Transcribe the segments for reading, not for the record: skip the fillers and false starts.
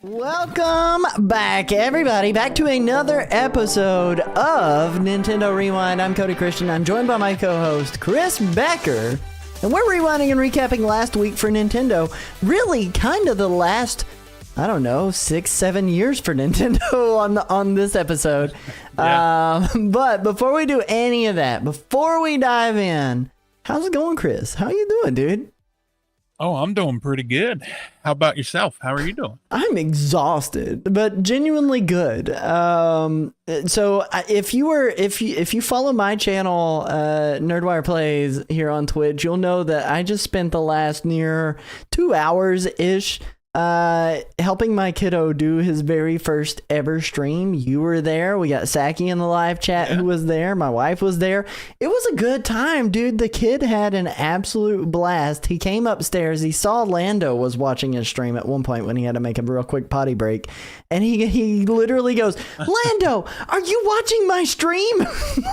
Welcome back, everybody, back to another episode of Nintendo Rewind. I'm Cody Christian. I'm joined by my co-host, Chris Becker, and we're rewinding and recapping last week for Nintendo. Really, kind of the last, I don't know, 6-7 years for Nintendo on this episode. Yeah. But before we do any of that, before we dive in, how's it going, Chris? How you doing, dude? Oh, I'm doing pretty good. How about yourself? How are you doing? I'm exhausted, but genuinely good. So if you follow my channel, Nerdwire Plays here on Twitch, you'll know that I just spent the last near 2 hours ish helping my kiddo do his very first ever stream. You were there. We got Saki in the live chat who was there. My wife was there. It was a good time, dude. The kid had an absolute blast. He came upstairs. He saw Lando was watching his stream at one point when he had to make a real quick potty break. And he literally goes, Lando, are you watching my stream?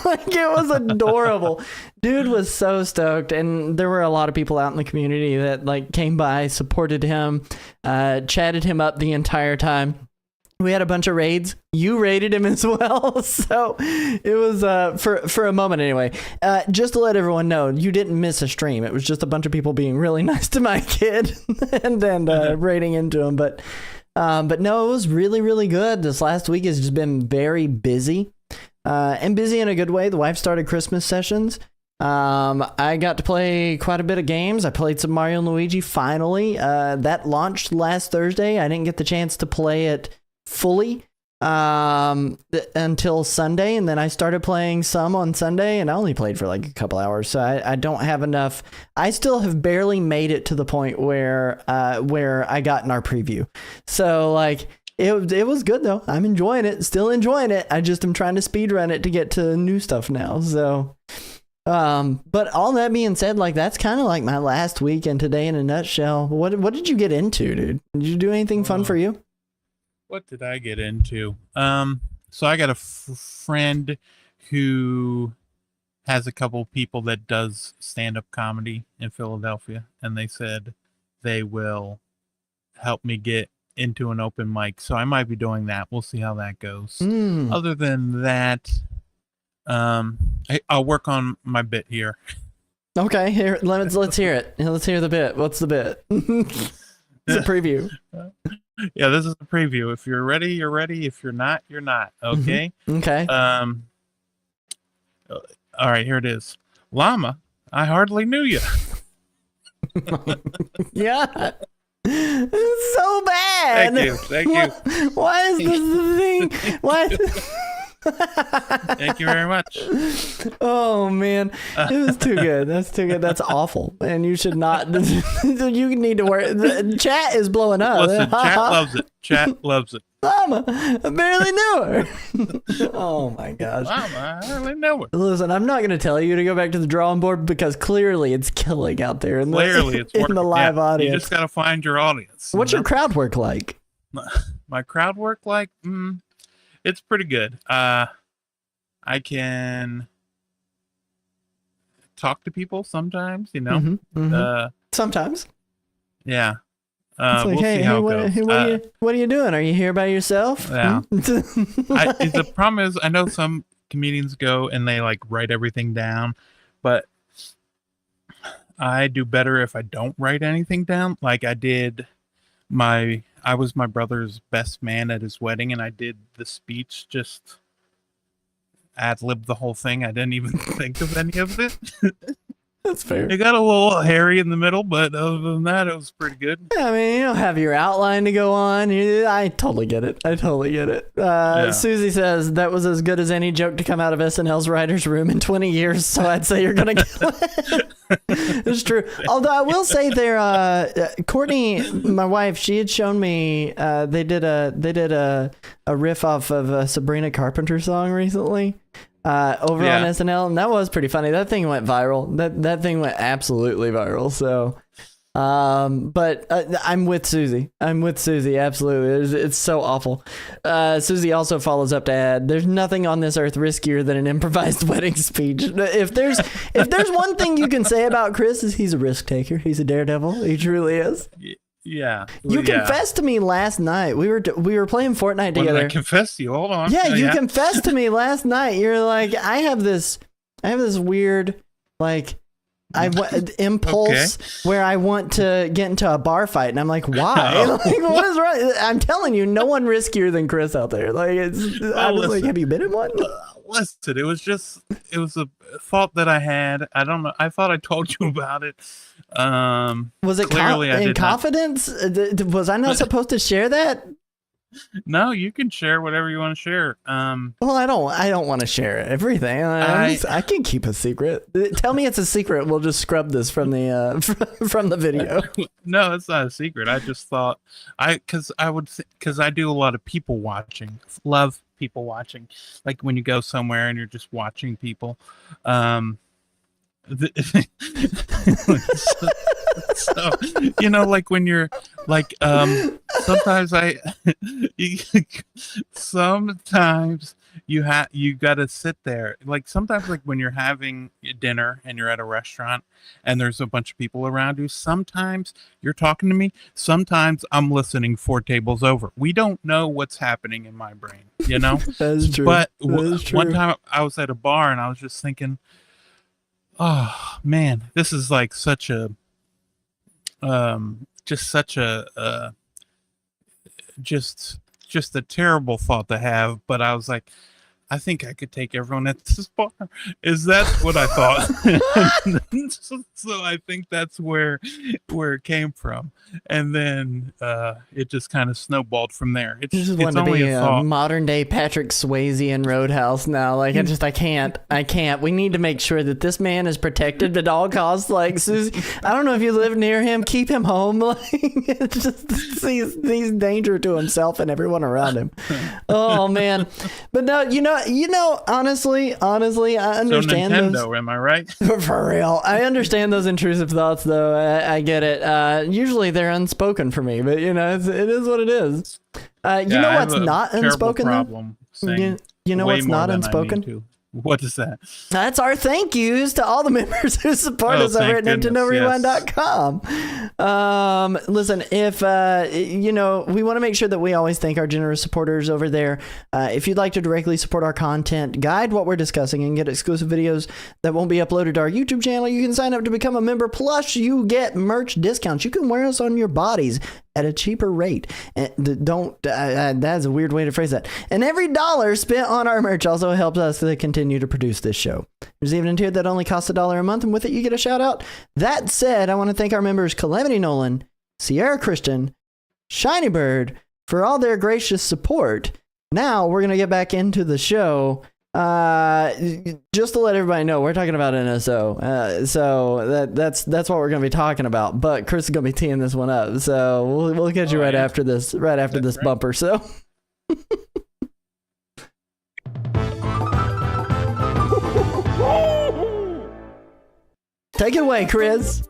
Like, it was adorable. Dude was so stoked, and there were a lot of people out in the community that like came by, supported him, chatted him up the entire time. We had a bunch of raids. You raided him as well, so it was for a moment anyway. Just to let everyone know, you didn't miss a stream. It was just a bunch of people being really nice to my kid and then raiding into him. But no, it was really, really good. This last week has just been very busy, and busy in a good way. The wife started Christmas sessions. I got to play quite a bit of games. I played some Mario and Luigi finally. That launched last Thursday. I didn't get the chance to play it fully until Sunday, and then I started playing some on Sunday, and I only played for like a couple hours, so I don't have enough. I still have barely made it to the point where I got in our preview. So like it was good though. I'm enjoying it, still enjoying it. I just am trying to speed run it to get to new stuff now. So but all that being said, like that's kind of like my last weekend today in a nutshell. What did you get into, dude? Did you do anything fun for you? What did I get into? So I got a friend who has a couple people that does stand-up comedy in Philadelphia, and they said they will help me get into an open mic. So I might be doing that. We'll see how that goes. Other than that, I'll work on my bit here. Okay, here let's hear it. Let's hear the bit. What's the bit? It's a preview. Yeah, this is a preview. If you're ready, you're ready. If you're not, you're not. Okay. Okay. All right, here it is. Llama, I hardly knew you. Yeah. It's so bad. Thank you. Why is this the thing? Why? Thank you very much. Oh man, it was too good. That's too good. That's awful, and you should not. You need to work. The chat is blowing up. Listen, chat loves it. Chat loves it. Mama, I barely knew her. Oh my gosh. Mama, I barely know her. Listen, I'm not going to tell you to go back to the drawing board because clearly it's killing out there in the live audience. You just got to find your audience. What's your crowd work like? My crowd work like? It's pretty good. I can talk to people sometimes, you know. Sometimes. Yeah. It's like, we'll see how it goes. What are you doing? Are you here by yourself? Yeah. The problem is, I know some comedians go and they like write everything down, but I do better if I don't write anything down. Like I was my brother's best man at his wedding, and I did the speech, just ad-libbed the whole thing. I didn't even think of any of it. That's fair. It got a little hairy in the middle, but other than that, it was pretty good. Yeah, I mean, you don't have your outline to go on. I totally get it. Susie says that was as good as any joke to come out of SNL's writer's room in 20 years, so I'd say you're going to kill it. It's true. Although I will say there, Courtney, my wife, she had shown me they did a riff off of a Sabrina Carpenter song recently. Over on SNL, and that was pretty funny. That thing went viral. That thing went absolutely viral. So, but I'm with Susie. Absolutely. It's so awful. Susie also follows up to add, "There's nothing on this earth riskier than an improvised wedding speech." If there's one thing you can say about Chris is he's a risk taker. He's a daredevil. He truly is. Yeah. You Yeah. confessed to me last night. We were playing Fortnite When together. I confess to you, hold on. Yeah, you confessed to me last night. You're like, I have this weird like impulse where I want to get into a bar fight, and I'm like, why? Like, what is wrong? I'm telling you, no one riskier than Chris out there. Like, I was like, have you been in one? Listen, it was a thought that I had. I don't know. I thought I told you about it. Was it clearly in confidence? Was I not supposed to share that? No, you can share whatever you want to share. Well, I don't want to share everything. I can keep a secret. Tell me it's a secret. We'll just scrub this from the from the video. No, it's not a secret. I just thought because I do a lot of people watching. Love people watching. Like when you go somewhere and you're just watching people. So like when you're like sometimes you gotta sit there, like sometimes like when you're having dinner and you're at a restaurant and there's a bunch of people around you, sometimes you're talking to me, sometimes I'm listening 4 tables over. We don't know what's happening in my brain. That is true. But one time I was at a bar and I was just thinking, oh man, this is like such a just a terrible thought to have. But I was like, I think I could take everyone at this bar. Is that what I thought? So I think that's where it came from, and then it just kind of snowballed from there. This is one to be a modern day Patrick Swayze in Roadhouse now. Like I can't. We need to make sure that this man is protected at all costs. Like Susie, I don't know if you live near him, keep him home. Like it's just he's danger to himself and everyone around him. Oh man, but no, honestly, I understand. So Nintendo, those, am I right? For real, I understand those intrusive thoughts, though. I get it. Usually they're unspoken for me, but it is what it is. You know what's not unspoken? Problem you know what's not unspoken? What is that? That's our thank yous to all the members who support us over at NintendoRewind.com. Listen, if we want to make sure that we always thank our generous supporters over there. If you'd like to directly support our content, guide what we're discussing, and get exclusive videos that won't be uploaded to our YouTube channel, you can sign up to become a member. Plus, you get merch discounts. You can wear us on your bodies at a cheaper rate. And that's a weird way to phrase that. And every dollar spent on our merch also helps us to continue to produce this show. There's even a tier that only costs $1 a month, and with it you get a shout out. That said, I want to thank our members Calamity Nolan, Sierra Christian, Shiny Bird for all their gracious support. Now we're going to get back into the show. Just to let everybody know, we're talking about NSO. So that's what we're going to be talking about. But Chris is going to be teeing this one up. So we'll get you after this bumper. So. Take it away, Chris.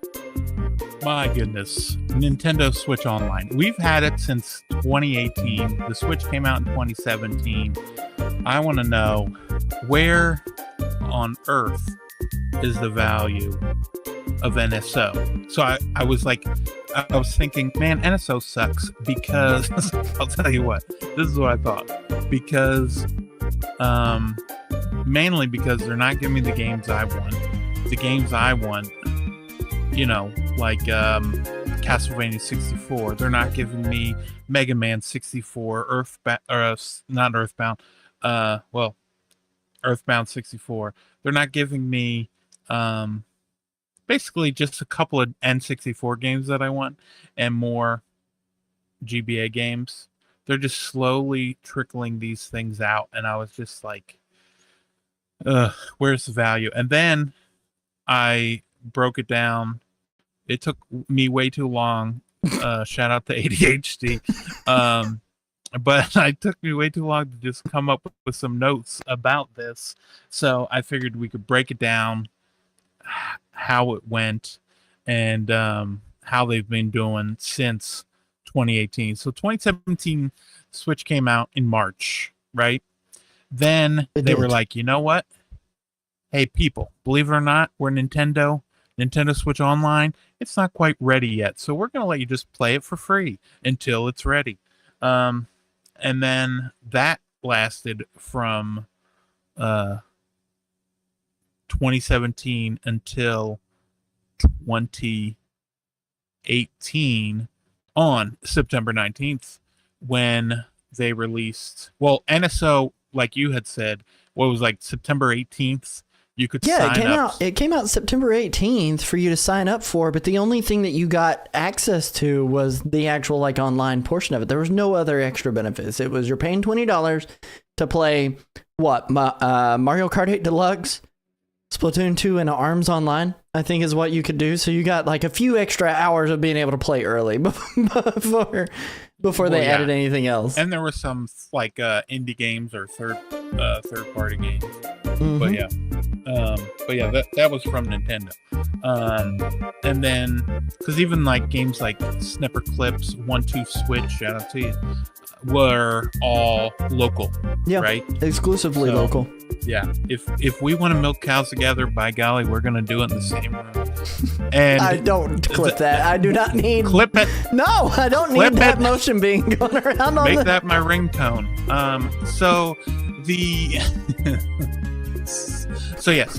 My goodness. Nintendo Switch Online. We've had it since 2018. The Switch came out in 2017. I want to know, where on earth is the value of NSO? So I was thinking, man, NSO sucks because I'll tell you what, this is what I thought. Because mainly because they're not giving me the games I want. The games I want, like Castlevania 64. They're not giving me Mega Man 64, Earthbound 64. They're not giving me basically just a couple of N64 games that I want and more GBA games. They're just slowly trickling these things out, and I was just like, where's the value? And then I broke it down. It took me way too long. Shout out to ADHD. But it took me way too long to just come up with some notes about this. So I figured we could break it down, how it went, and how they've been doing since 2018. So 2017, Switch came out in March, right? Then they were like, you know what? Hey, people, believe it or not, we're Nintendo Switch Online. it's not quite ready yet, so we're going to let you just play it for free until it's ready. And then that lasted from 2017 until 2018 on September 19th when they released, well, NSO, like you had said, what was like September 18th, you could sign up. It came out September 18th for you to sign up for, but the only thing that you got access to was the actual like online portion of it. There was no other extra benefits. It was you're paying $20 to play Mario Kart 8 Deluxe, Splatoon 2, and ARMS Online, I think is what you could do. So you got like a few extra hours of being able to play early before they added anything else. And there were some like indie games or third party games. Mm-hmm. But yeah, that was from Nintendo. And then because even like games like Snipper Clips, 1-2 Switch, shout out to you, were all local. Yeah, right? Exclusively local. Yeah. If we want to milk cows together, by golly, we're gonna do it in the same room. And I don't clip that. I do not need clip it. No, I don't need that motion being going around on Make that my ringtone. So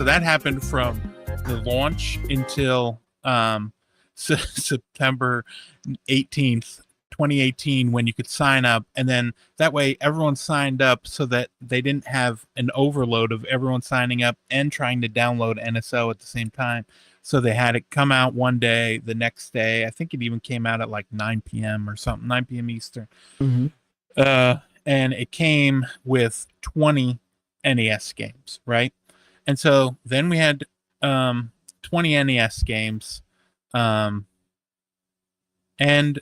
that happened from the launch until September 18th, 2018, when you could sign up, and then that way everyone signed up so that they didn't have an overload of everyone signing up and trying to download NSO at the same time. So they had it come out one day, the next day, I think it even came out at like 9 p.m. or something, 9 p.m. Eastern. Mm-hmm. And it came with 20 NES games, right? And so then we had 20 NES games. And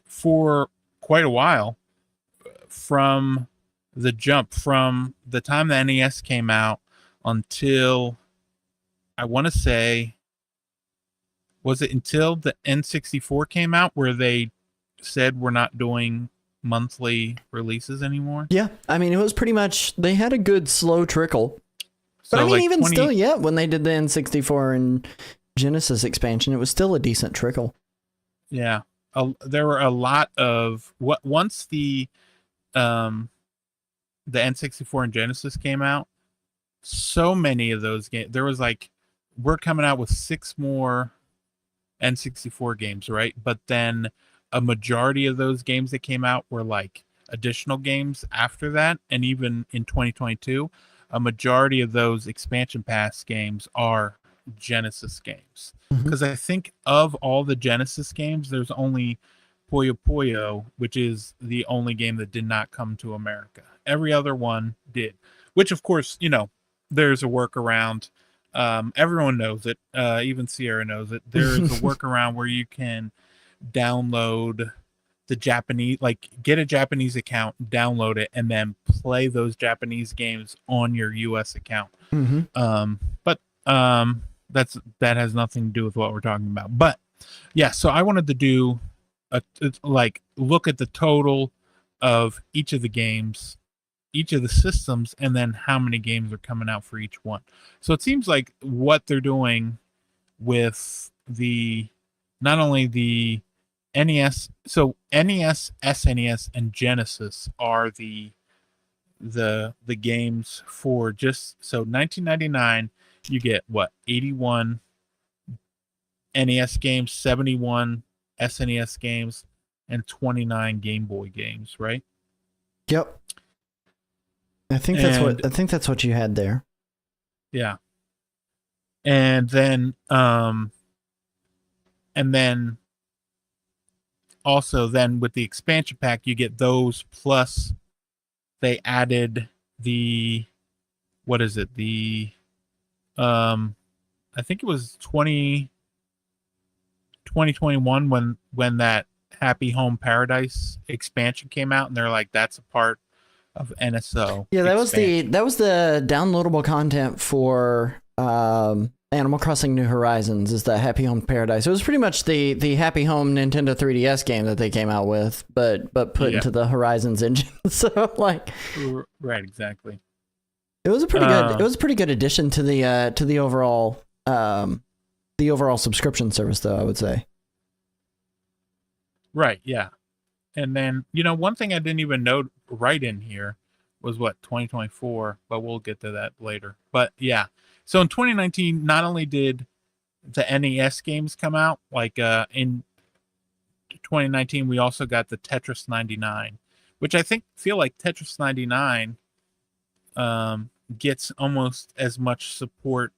for quite a while, from the jump, from the time the NES came out until, I want to say, was it until the N64 came out where they said we're not doing monthly releases anymore? Yeah, I mean, it was pretty much, they had a good slow trickle. But so I mean, like even still, yeah, when they did the N64 and Genesis expansion, it was still a decent trickle. Yeah. There were a lot of once the N64 and Genesis came out, so many of those games, there was like, we're coming out with 6 more N64 games, right? But then a majority of those games that came out were like additional games after that. And even in 2022, a majority of those expansion pass games are Genesis games. Because I think of all the Genesis games, there's only Puyo Puyo, which is the only game that did not come to America. Every other one did, which of course, you know, there's a workaround. Everyone knows it. Even Sierra knows it. There is a workaround where you can download the Japanese, like get a Japanese account, download it, and then play those Japanese games on your US account. But that has nothing to do with what we're talking about. But yeah, so I wanted to do look at the total of each of the games, each of the systems, and then how many games are coming out for each one. So it seems like what they're doing with not only the NES, so NES, SNES, and Genesis are the games for just, so $19.99 you get what, 81 NES games, 71 SNES games, and 29 Game Boy games, right? Yep. I think that's what you had there. Yeah. And then also then with the expansion pack you get those, plus they added the, what is it? The I think it was 2021 when that Happy Home Paradise expansion came out, and they're like, that's a part of NSO. Yeah, that was the downloadable content for Animal Crossing New Horizons, is the Happy Home Paradise. It was pretty much the Happy Home Nintendo 3DS game that they came out with, but put into the Horizons engine. So like, right, exactly. It was a pretty good addition to the overall subscription service, though, I would say. Right, yeah. And then, one thing I didn't even note right in here was 2024, but we'll get to that later. But yeah. So in 2019, not only did the NES games come out, like in 2019, we also got the Tetris 99, which I feel like Tetris 99 gets almost as much support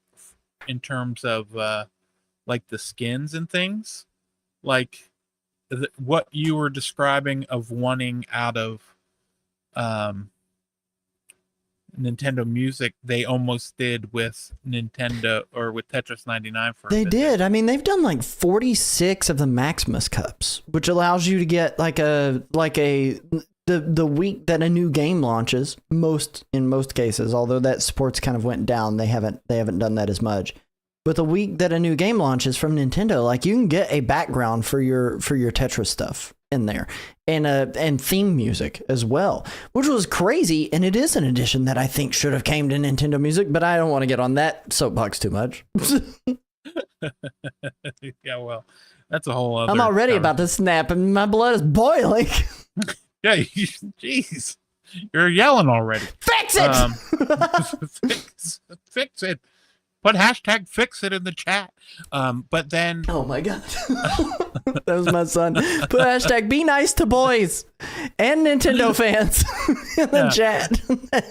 in terms of like the skins and things. Like what you were describing of wanting out of Nintendo Music, they almost did with Nintendo or with Tetris 99 for They a bit. did. I mean, they've done like 46 of the Maximus Cups, which allows you to get the week that a new game launches. In most cases, although that sports kind of went down, they haven't done that as much. But the week that a new game launches from Nintendo, like you can get a background for your Tetris stuff in there, and theme music as well, which was crazy. And it is an addition that I think should have came to Nintendo Music, but I don't want to get on that soapbox too much. Yeah, well, that's a whole other. I'm already about to snap, and my blood is boiling. Yeah, jeez, you're yelling already. Fix it. Fix it. Put hashtag fix it in the chat. But then. Oh my God. That was my son. Put hashtag be nice to boys and Nintendo fans in the chat.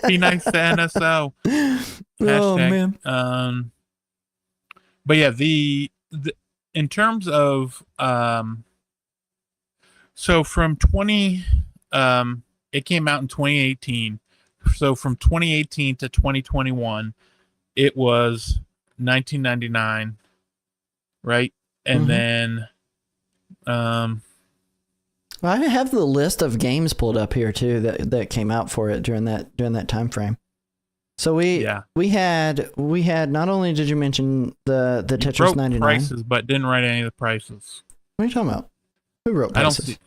Be nice to NSO. Hashtag, oh man. But yeah, the in terms of so from 20 it came out in 2018. So from 2018 to 2021, it was $19.99, right? And then I have the list of games pulled up here too that came out for it during that time frame. So we had not only did you mention the Tetris 99 prices, but didn't write any of the prices. What are you talking about? Who wrote prices? I don't see.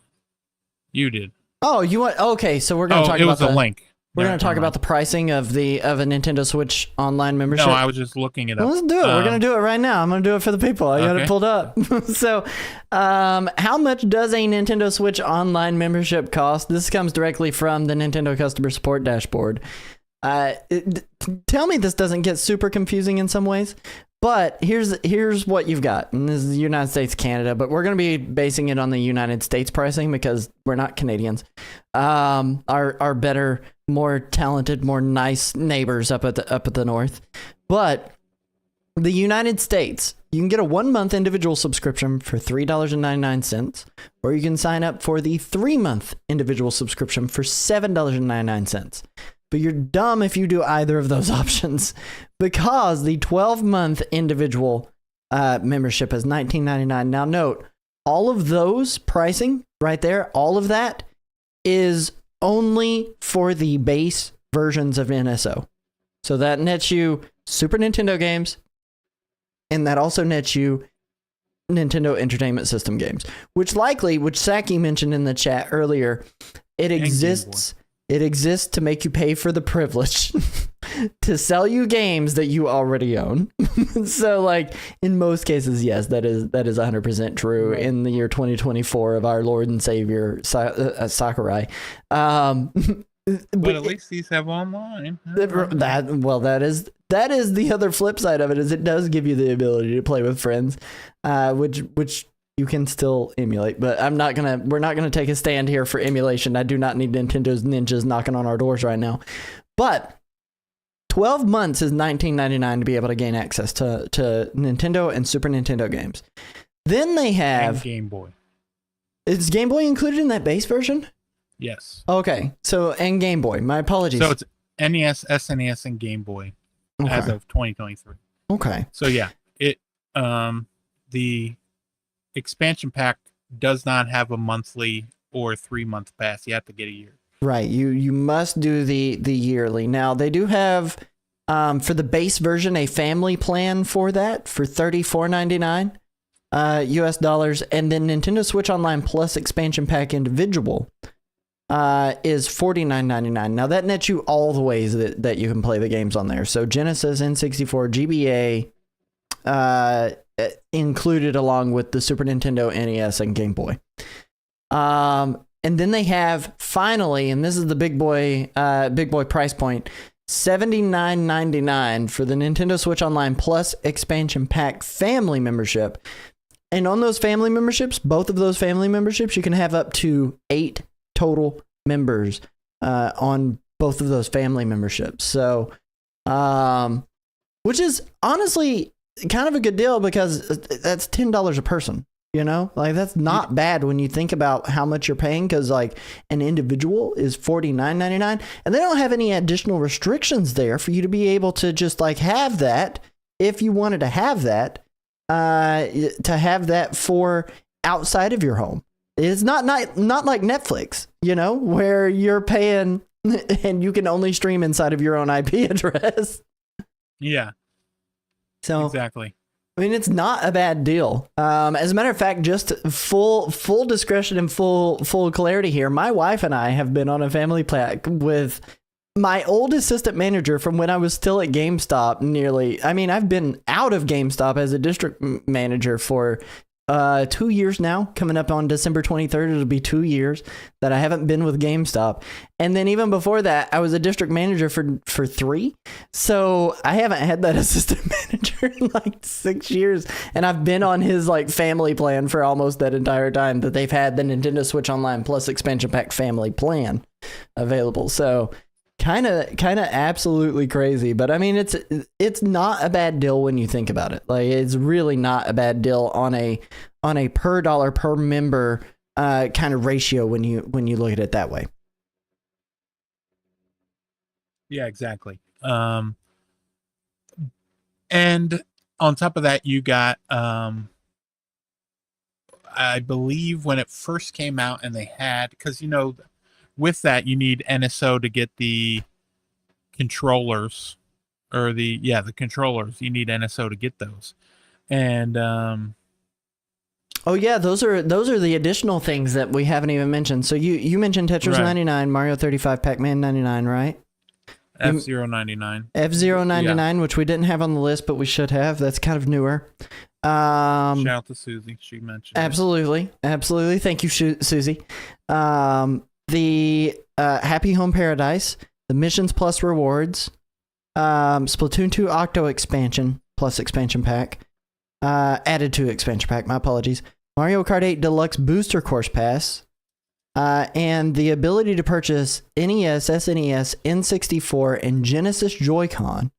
You did. Oh, you want? Okay, so we're gonna talk about it was a link. We're going to talk about the pricing of a Nintendo Switch online membership. No, I was just looking it up. Let's do it. We're going to do it right now. I'm going to do it for the people. I got it pulled up. So, how much does a Nintendo Switch online membership cost? This comes directly from the Nintendo customer support dashboard. Tell me this doesn't get super confusing in some ways, but here's what you've got. And this is the United States, Canada, but we're going to be basing it on the United States pricing because we're not Canadians. Our better, more talented, more nice neighbors up at the north. But the United States, you can get a 1-month individual subscription for $3.99, or you can sign up for the 3-month individual subscription for $7.99. But you're dumb if you do either of those options, because the 12-month individual membership is $19.99. Now note, all of those pricing right there, all of that is only for the base versions of NSO. So that nets you Super Nintendo games, and that also nets you Nintendo Entertainment System games, which Saki mentioned in the chat earlier, it exists to make you pay for the privilege to sell you games that you already own. So, like, in most cases, yes, that is 100% true in the year 2024 of our Lord and Savior Sakurai. But at least these have online. That is the other flip side of it, is it does give you the ability to play with friends, which you can still emulate. But we're not gonna take a stand here for emulation. I do not need Nintendo's ninjas knocking on our doors right now. But 12 months is $19.99 to be able to gain access to Nintendo and Super Nintendo games. Then they have and Game Boy. Is Game Boy included in that base version? Yes. Okay. So, and Game Boy. My apologies. So it's NES, SNES, and Game Boy as of 2023. Okay. So yeah, the expansion pack does not have a monthly or 3-month pass. You have to get a year. Right. You must do the yearly. Now they do have for the base version a family plan for that for $34.99 US dollars, and then Nintendo Switch Online Plus expansion pack individual is $49.99. Now that nets you all the ways that you can play the games on there. So Genesis, N64, GBA included along with the Super Nintendo, NES, and Game Boy. And then they have finally, and this is the big boy price point, $79.99 for the Nintendo Switch Online Plus expansion pack family membership. And on those family memberships, both of those family memberships, you can have up to 8 total members on both of those family memberships. So, which is honestly kind of a good deal because that's $10 a person. You know, like that's not bad when you think about how much you're paying, because like an individual is $49.99 and they don't have any additional restrictions there for you to be able to just like have that if you wanted to have that for outside of your home. It's not like Netflix, you know, where you're paying and you can only stream inside of your own IP address. Yeah. So exactly. I mean, it's not a bad deal. As a matter of fact, just full discretion and full clarity here. My wife and I have been on a family pack with my old assistant manager from when I was still at GameStop. I've been out of GameStop as a district manager for 2 years now. Coming up on December 23rd, it'll be 2 years that I haven't been with GameStop. And then even before that, I was a district manager for 3. So I haven't had that assistant manager in like 6 years. And I've been on his like family plan for almost that entire time that they've had the Nintendo Switch Online Plus expansion pack family plan available. So kind of absolutely crazy, but I mean it's not a bad deal when you think about it. Like it's really not a bad deal on a per dollar per member kind of ratio when you look at it that way. Yeah, exactly. And on top of that, you got I believe when it first came out and they had, because you know, with that, you need NSO to get the controllers, or the controllers. You need NSO to get those, and oh yeah, those are the additional things that we haven't even mentioned. So you mentioned Tetris 99, Mario 35, Pac-Man 99, right? F-Zero 99, F-Zero 99, which we didn't have on the list, but we should have. That's kind of newer. Shout out to Susie. She mentioned absolutely. Thank you, Susie. The Happy Home Paradise, the Missions Plus Rewards, Splatoon 2 Octo Expansion Plus Expansion Pack, added to Expansion Pack, my apologies, Mario Kart 8 Deluxe Booster Course Pass, and the ability to purchase NES, SNES, N64, and Genesis Joy-Con.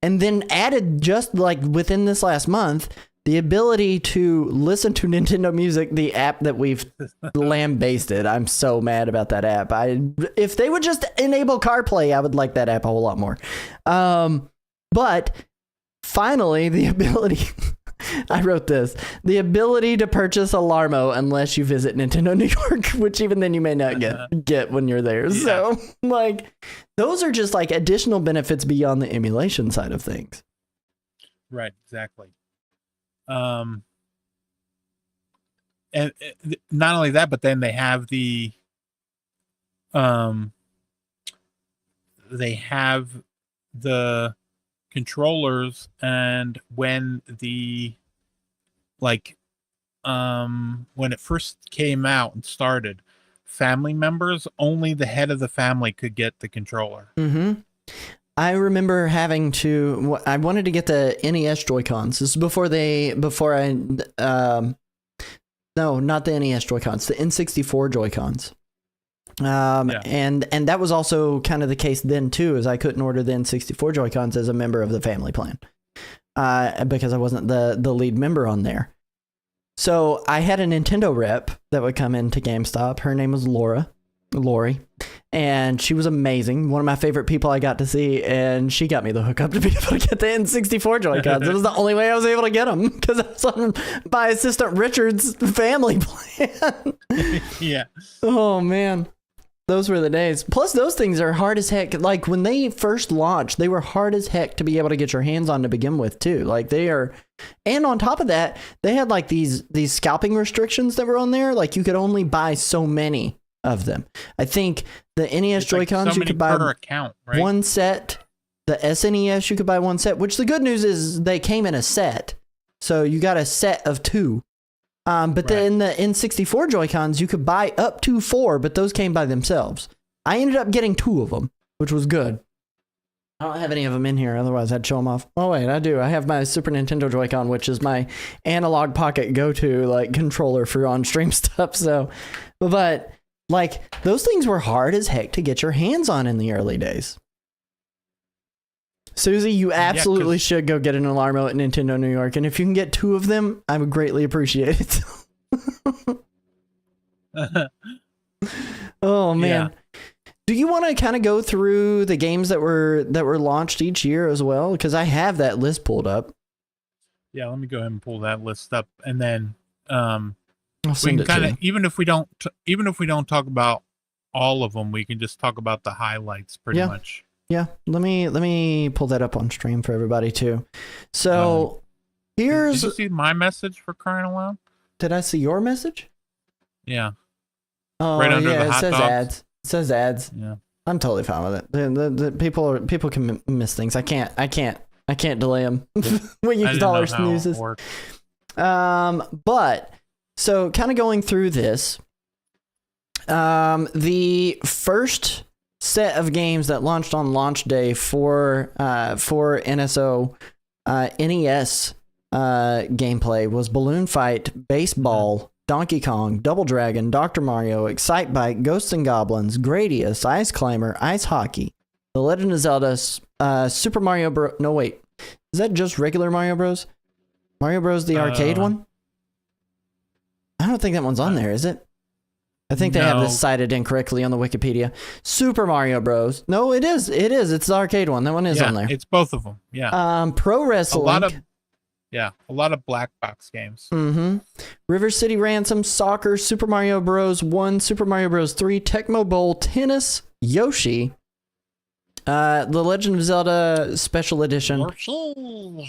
And then added just like within this last month, the ability to listen to Nintendo Music, the app that we've lambasted. I'm so mad about that app. If they would just enable CarPlay, I would like that app a whole lot more. But finally, the ability... I wrote this. The ability to purchase Alarmo unless you visit Nintendo New York, which even then you may not get when you're there. Yeah. So, like, those are just like additional benefits beyond the emulation side of things. Right, exactly. And not only that, but then they have the controllers, and when when it first came out and started, family members, only the head of the family could get the controller. Mm-hmm. I remember having to, I wanted to get the NES Joy-Cons. This is no, not the NES Joy-Cons, the N64 Joy-Cons. And that was also kind of the case then too, as I couldn't order the N64 Joy-Cons as a member of the family plan, because I wasn't the lead member on there. So I had a Nintendo rep that would come into GameStop. Her name was Lori, and she was amazing. One of my favorite people I got to see, and she got me the hookup to be able to get the N64 Joy-Cons. It was the only way I was able to get them, because I was on my assistant Richard's family plan. Yeah. Oh man. Those were the days. Plus, those things are hard as heck. Like, when they first launched, they were hard as heck to be able to get your hands on to begin with, too. Like, they are... And on top of that, they had, like, these scalping restrictions that were on there. Like, you could only buy so many of them. I think the NES Joy-Cons, like so you could buy account, right? one set. The SNES, you could buy one set. Which, the good news is they came in a set. So, you got a set of 2. But then the N64 Joy-Cons, you could buy up to 4, but those came by themselves. I ended up getting 2 of them, which was good. I don't have any of them in here, otherwise I'd show them off. Oh wait, I do. I have my Super Nintendo Joy-Con, which is my analog pocket go-to like controller for on-stream stuff. So, but like those things were hard as heck to get your hands on in the early days. Susie, you absolutely should go get an Alarmo at Nintendo New York, and if you can get 2 of them, I would greatly appreciate it. Oh man. Yeah. Do you want to kind of go through the games that were launched each year as well? Because I have that list pulled up. Yeah, let me go ahead and pull that list up, and then we can kind of even if we don't talk about all of them, we can just talk about the highlights pretty much. Yeah, let me pull that up on stream for everybody too. So here's. Did you see my message for crying out loud? Did I see your message? Yeah. Oh, right under the it hot says dogs. ads. It says ads. Yeah. I'm totally fine with it. The people can miss things. I can't delay them. When you dollar snoozes. But so kind of going through this, the first set of games that launched on launch day for NSO NES gameplay was Balloon Fight, Baseball, Donkey Kong, Double Dragon, Dr. Mario, Excite Bike, Ghosts and Goblins, Gradius, Ice Climber, Ice Hockey, The Legend of Zelda, Super Mario Bros. No, wait. Is that just regular Mario Bros? Mario Bros. The arcade one? I don't think that one's on there, is it? I think they have this cited incorrectly on the Wikipedia. Super Mario Bros. No, it is. It's the arcade one. That one is on there. It's both of them. Yeah. Pro Wrestling. A lot of black box games. Mm-hmm. River City Ransom, Soccer, Super Mario Bros. 1, Super Mario Bros. 3, Tecmo Bowl, Tennis, Yoshi, The Legend of Zelda Special Edition.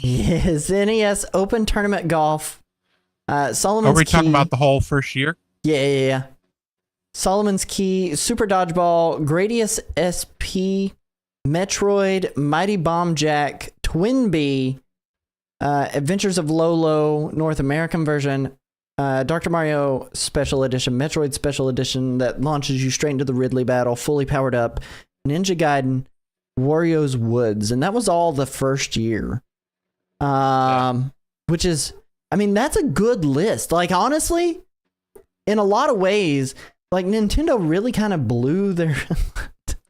Yes, NES Open Tournament Golf. Solomon's Are we Key. talking about the whole first year? Yeah. Solomon's Key, Super Dodgeball, Gradius SP, Metroid, Mighty Bomb Jack, Twin Bee, Adventures of Lolo, North American version, Dr. Mario Special Edition, Metroid Special Edition that launches you straight into the Ridley battle, fully powered up, Ninja Gaiden, Wario's Woods, and that was all the first year. Which is, I mean, that's a good list. Like, honestly, in a lot of ways, like, Nintendo really kind of blew their,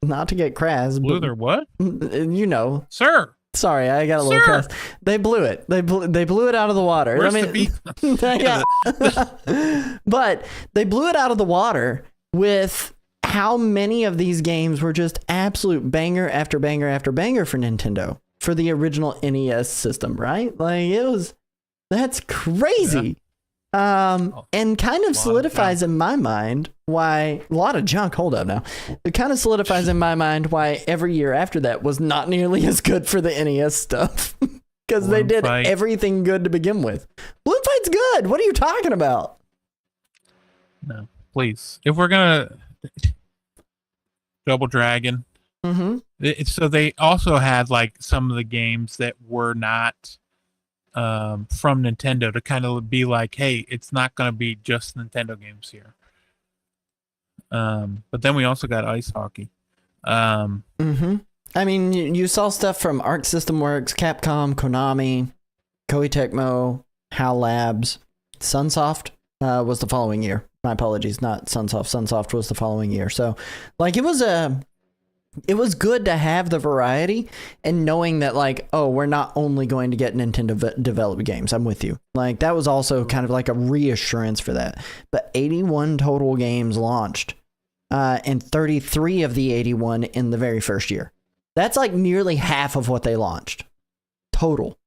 not to get crass. Blew their what? You know. Sir. Sorry, I got a little crass. They blew it. They blew it out of the water. Where's the beat? But they blew it out of the water with how many of these games were just absolute banger after banger after banger for Nintendo for the original NES system, right? Like that's crazy. And kind of solidifies in my mind why a lot of junk. Hold up now. It kind of solidifies in my mind why every year after that was not nearly as good for the NES stuff because they did everything good to begin with. Balloon Fight's good. What are you talking about? No, please. If we're gonna Double Dragon, so they also had like some of the games that were not from Nintendo to kind of be like, hey, it's not going to be just Nintendo games here. But then we also got Ice Hockey. I mean, you saw stuff from Arc System Works, Capcom, Konami, Koei Tecmo, HAL Labs. Sunsoft was the following year. My apologies, not Sunsoft. Sunsoft was the following year. So, like, it was good to have the variety and knowing that, like, oh, we're not only going to get Nintendo developed games. I'm with you. Like, that was also kind of like a reassurance for that. But 81 total games launched, and 33 of the 81 in the very first year. That's like nearly half of what they launched total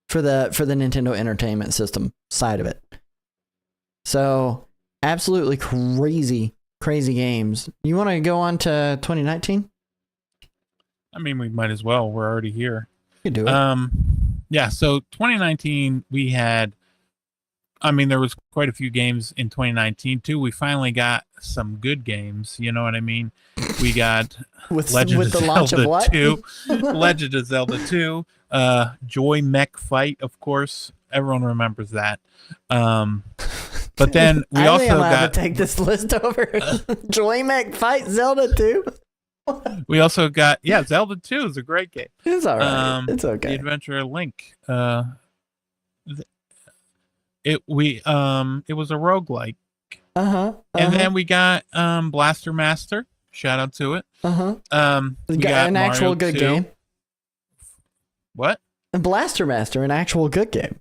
for the Nintendo Entertainment System side of it. So, absolutely crazy games. You want to go on to 2019? I mean, we might as well. We're already here. You can do it. Yeah, so 2019, we had, I mean, there was quite a few games in 2019, too. We finally got some good games, you know what I mean? We got Legend of Zelda 2, Legend of Zelda 2, Joy Mech Fight, of course. Everyone remembers that. But then we I also think I'm gonna have got to take this list over. Joy fight Zelda 2. Zelda 2 is a great game. It's all right. It's okay. The Adventure of Link. It was a roguelike. And then we got Blaster Master. Shout out to it. We got an actual good game. What? Blaster Master, an actual good game.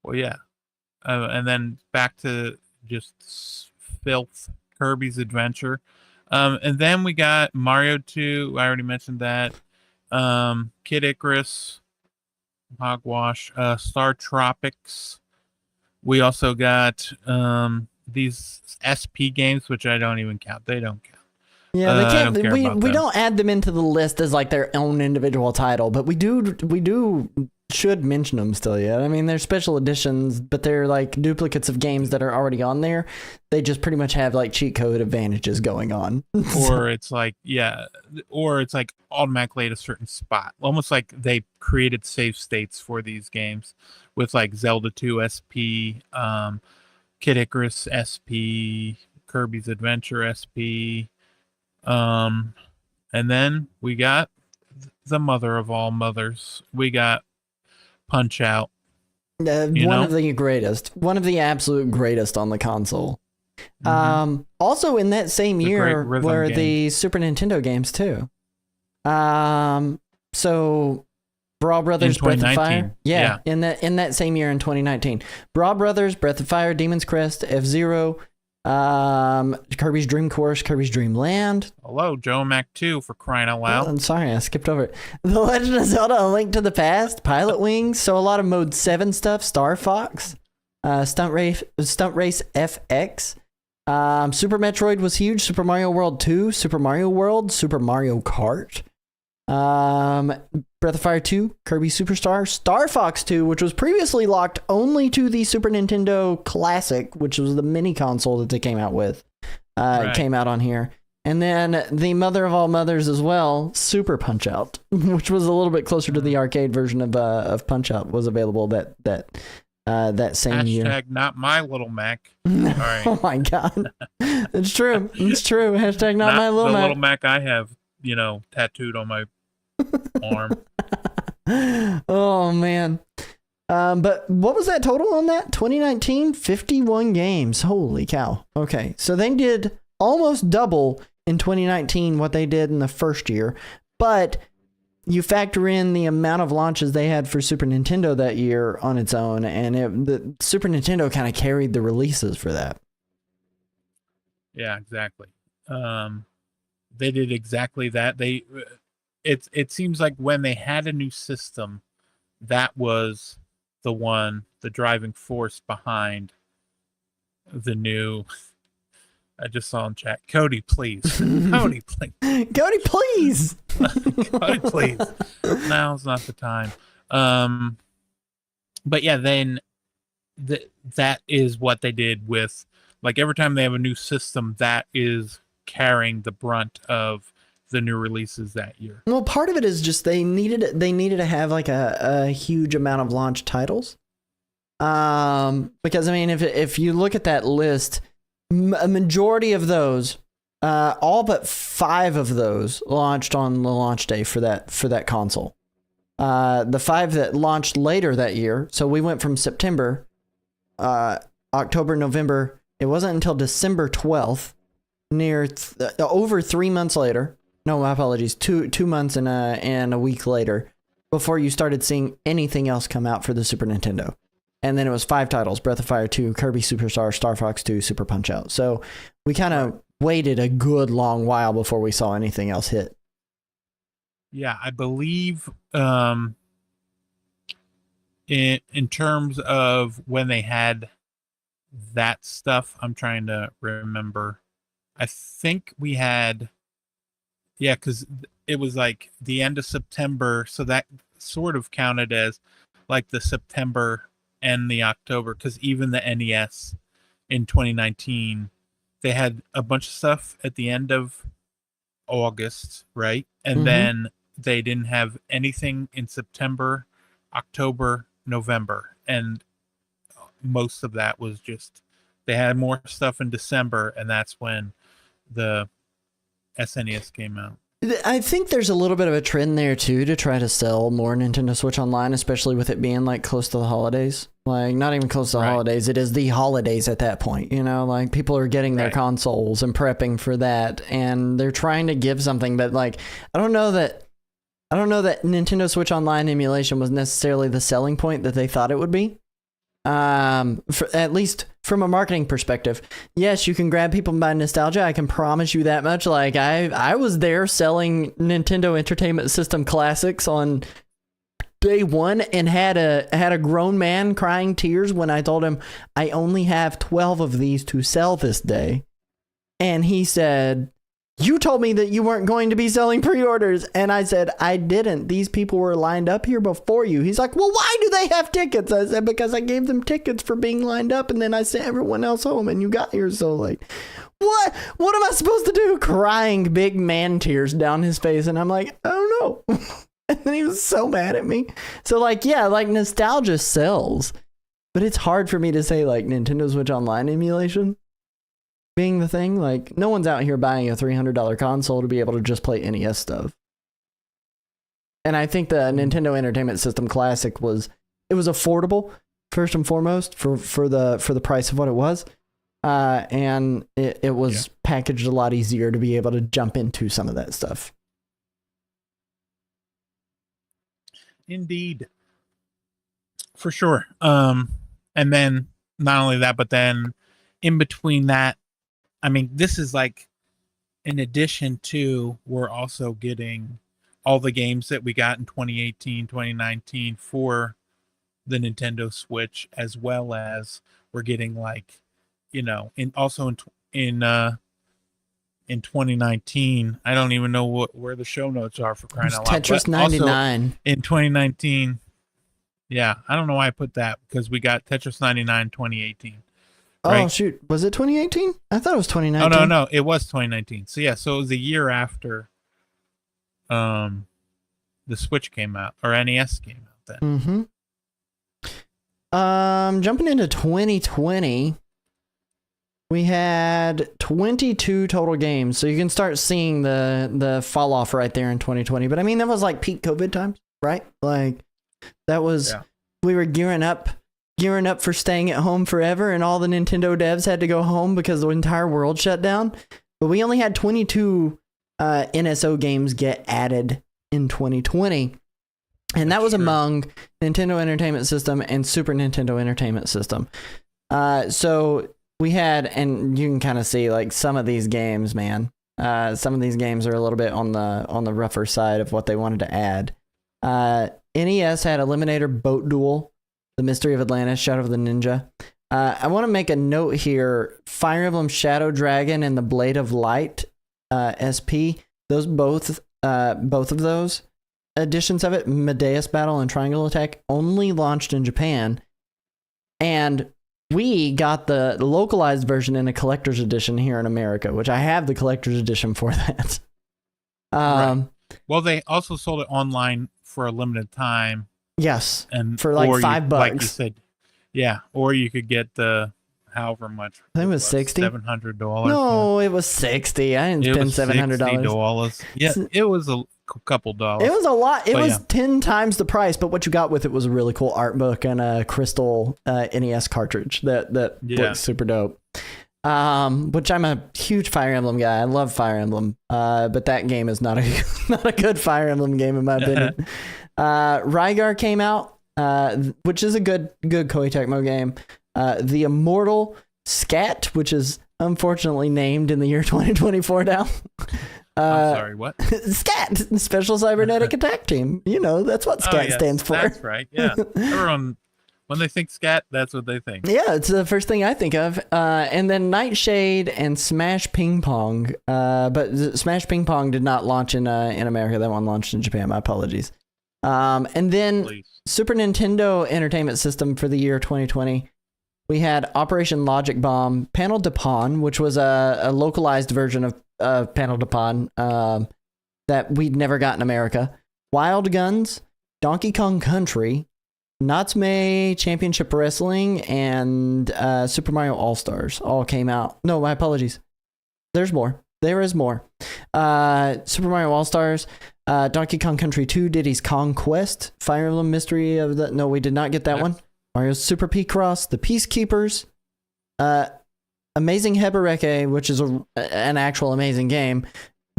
Well, yeah. And then back to just filth, Kirby's Adventure. And then we got Mario 2. I already mentioned that. Kid Icarus, Hogwash, Star Tropics. We also got these SP games, which I don't even count. They don't count. Yeah, they can't. We don't add them into the list as like their own individual title, but we should mention them still. Yeah, I mean they're special editions, but they're like duplicates of games that are already on there. They just pretty much have like cheat code advantages going on. or it's like automatically at a certain spot, almost like they created save states for these games, with like Zelda 2 SP, Kid Icarus SP, Kirby's Adventure SP. And then we got the mother of all mothers. We got Punch Out. One of the absolute greatest on the console. Also in that same year were the Super Nintendo games too. So Brawl Brothers, Breath of Fire. Yeah, in that same year in 2019. Brawl Brothers, Breath of Fire, Demon's Crest, F-Zero, Kirby's Dream Course, Kirby's Dream Land. Hello, Joe Mac 2 for crying out loud. I'm sorry, I skipped over it. The Legend of Zelda: A Link to the Past, Pilot Wings, so a lot of Mode 7 stuff, Star Fox, Stunt Race FX. Super Metroid was huge, Super Mario World 2, Super Mario World, Super Mario Kart. Breath of Fire 2, Kirby Superstar, Star Fox 2, which was previously locked only to the Super Nintendo Classic, which was the mini console that they came out with. It came out on here. And then the mother of all mothers as well, Super Punch Out, which was a little bit closer to the arcade version of Punch Out, was available that same year. Hashtag not my little Mac. All right. Oh my God. It's true. It's true. Hashtag not my little Mac. The little Mac I have, tattooed on my arm. Oh man. But what was that total on that? 2019, 51 games. Holy cow. Okay. So they did almost double in 2019 what they did in the first year, but you factor in the amount of launches they had for Super Nintendo that year on its own, and the Super Nintendo kind of carried the releases for that. Yeah, exactly. They did exactly that. It seems like when they had a new system, that was the driving force behind the new. I just saw in chat, Cody, please. Cody, please. Cody, please. Cody, please. Now's not the time. But yeah, then that is what they did with, like, every time they have a new system, that is carrying the brunt of the new releases that year. Well, part of it is just they needed to have like a huge amount of launch titles. Because I mean, if you look at that list, a majority of those, all but 5 of those launched on the launch day for that console. The 5 that launched later that year, so we went from September, October, November. It wasn't until December 12th, over 3 months later. No, my apologies. 2 months and a week later, before you started seeing anything else come out for the Super Nintendo. And then it was 5 titles: Breath of Fire 2, Kirby Superstar, Star Fox 2, Super Punch Out. So we kind of waited a good long while before we saw anything else hit. Yeah, I believe in terms of when they had that stuff, I'm trying to remember. I think we had, because it was like the end of September, so that sort of counted as like the September and the October, because even the NES in 2019, they had a bunch of stuff at the end of August, right? And then they didn't have anything in September, October, November, and most of that was just They had more stuff in December, and that's when the SNES came out. I think there's a little bit of a trend there too to try to sell more Nintendo Switch Online, especially with it being like close to the holidays. Like not even close to the holidays, it is the holidays at that point, you know, like people are getting their consoles and prepping for that, and they're trying to give something, but like I don't know that Nintendo Switch Online emulation was necessarily the selling point that they thought it would be. At least from a marketing perspective. Yes, you can grab people by nostalgia. I can promise you that much. Like I was there selling Nintendo Entertainment System classics on day one and had a grown man crying tears when I told him I only have 12 of these to sell this day. And he said, "You told me that you weren't going to be selling pre-orders." And I said, "I didn't. These people were lined up here before you." He's like, "Well, why do they have tickets?" I said, "Because I gave them tickets for being lined up, and then I sent everyone else home, and you got here so late." What am I supposed to do? Crying big man tears down his face. And I'm like, "I don't know." And then he was so mad at me. So like, yeah, like nostalgia sells, but it's hard for me to say like Nintendo Switch Online emulation being the thing. Like no one's out here buying a $300 console to be able to just play NES stuff. And I think the Nintendo Entertainment System Classic was affordable first and foremost for the price of what it was. And it was packaged a lot easier to be able to jump into some of that stuff. Indeed. For sure. And then not only that, but then in between that, I mean, this is like, in addition to, we're also getting all the games that we got in 2018, 2019 for the Nintendo Switch, as well as we're getting like, you know, in 2019, I don't even know where the show notes are for crying out loud. Tetris 99 in 2019. Yeah, I don't know why I put that, because we got Tetris 99 2018. Right? Oh shoot, was it 2018? I thought it was 2019. Oh no, it was 2019. So yeah, so it was a year after the Switch came out, or NES came out then. Jumping into 2020, we had 22 total games. So you can start seeing the fall off right there in 2020. But I mean, that was like peak COVID times, right? Like that was, we were gearing up for staying at home forever, and all the Nintendo devs had to go home because the entire world shut down. But we only had 22 NSO games get added in 2020. And that was among Nintendo Entertainment System and Super Nintendo Entertainment System. So we had, and you can kind of see like some of these games, man. Some of these games are a little bit on the rougher side of what they wanted to add. NES had Eliminator Boat Duel, The Mystery of Atlantis, Shadow of the Ninja. I want to make a note here. Fire Emblem Shadow Dragon and the Blade of Light SP. Those both of those editions of it, Medeus Battle and Triangle Attack, only launched in Japan, and we got the localized version in a collector's edition here in America, which I have the collector's edition for that. Right. Well, they also sold it online for a limited time. Yes, and for like $5, like you said. Yeah, or you could get the however much. I think it was $60. $700. No, it was $60. I didn't spend $700. Yeah, it was a couple dollars. It was a lot. It was 10 times the price, but what you got with it was a really cool art book and a crystal NES cartridge that looks super dope. Which I'm a huge Fire Emblem guy. I love Fire Emblem. But that game is not a good Fire Emblem game in my opinion. Rygar came out, which is a good Koei Tecmo game. The Immortal Scat, which is unfortunately named in the year 2024 now. I'm sorry, what? SCAT, Special Cybernetic Attack Team. You know, that's what SCAT stands for. That's right, yeah. Everyone, when they think SCAT, that's what they think. Yeah, it's the first thing I think of. And then Nightshade and Smash Ping Pong. But Smash Ping Pong did not launch in America. That one launched in Japan. My apologies. And then Super Nintendo Entertainment System for the year 2020. We had Operation Logic Bomb, Panel de Pon, which was a localized version of Panel de Pon that we'd never got in America. Wild Guns, Donkey Kong Country, Natsume Championship Wrestling and Super Mario All-Stars all came out. No, my apologies. There's more. There is more. Super Mario All-Stars, Donkey Kong Country 2, Diddy's Kong Quest, Fire Emblem Mystery of the... No, we did not get that one. Mario Super P-Cross, The Peacekeepers, Amazing Hebereke, which is an actual amazing game,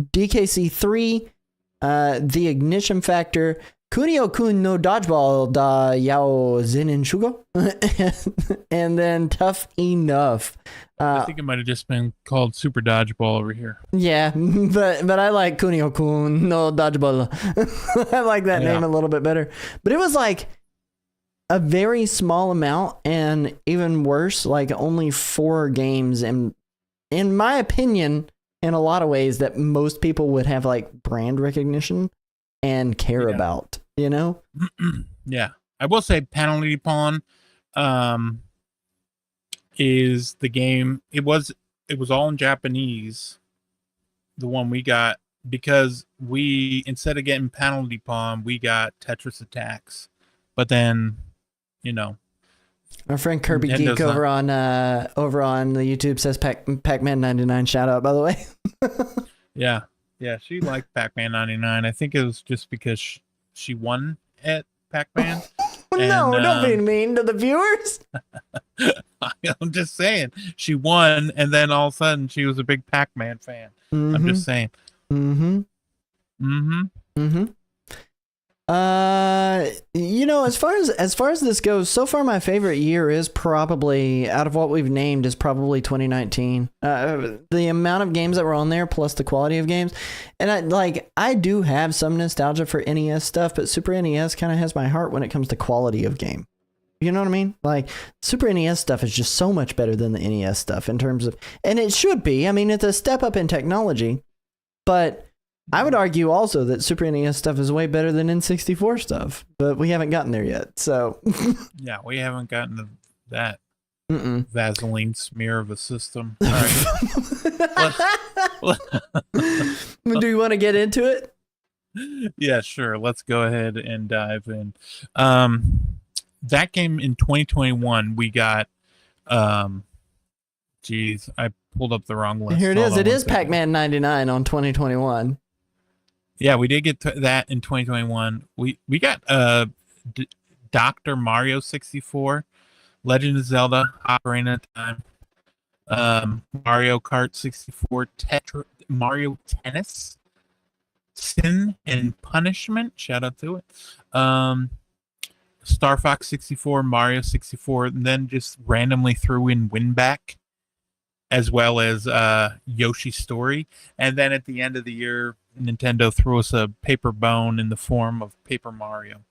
DKC 3, The Ignition Factor, Kunio-kun no Dodgeball da Yao Zinin Shugo, and then Tough Enough. I think it might have just been called Super Dodgeball over here. Yeah, but I like Kunio-kun no Dodgeball. I like that name a little bit better. But it was like a very small amount, and even worse, like only 4 games, and in my opinion, in a lot of ways, that most people would have like brand recognition and care about, you know? Yeah. I will say Penalty Pawn is the game. It was all in Japanese, the one we got, because we, instead of getting Penalty Pawn, we got Tetris Attacks. But then, you know, our friend Kirby Geek over on the YouTube says Pac-Man 99. Shout out, by the way. Yeah, she liked Pac-Man 99. I think it was just because she won at Pac-Man. No, don't be mean to the viewers. I'm just saying, she won, and then all of a sudden she was a big Pac-Man fan. Mm-hmm. I'm just saying. You know, as far as this goes, so far my favorite year is probably, out of what we've named, is probably 2019. The amount of games that were on there, plus the quality of games, and I do have some nostalgia for NES stuff, but Super NES kind of has my heart when it comes to quality of game. You know what I mean? Like, Super NES stuff is just so much better than the NES stuff in terms of, and it should be. I mean, it's a step up in technology, but I would argue also that Super NES stuff is way better than N64 stuff, but we haven't gotten there yet. So yeah, we haven't gotten to that Vaseline smear of a system. All right. Do you want to get into it? Yeah, sure. Let's go ahead and dive in. That game in 2021, we got. Geez, I pulled up the wrong list. Here it is. It is Pac-Man 99 on 2021. Yeah, we did get that in 2021. We got Dr. Mario 64, Legend of Zelda, Ocarina of Time, Mario Kart 64, Mario Tennis, Sin and Punishment. Shout out to it. Star Fox 64, Mario 64, and then just randomly threw in Winback, as well as Yoshi's Story. And then at the end of the year, Nintendo threw us a paper bone in the form of Paper Mario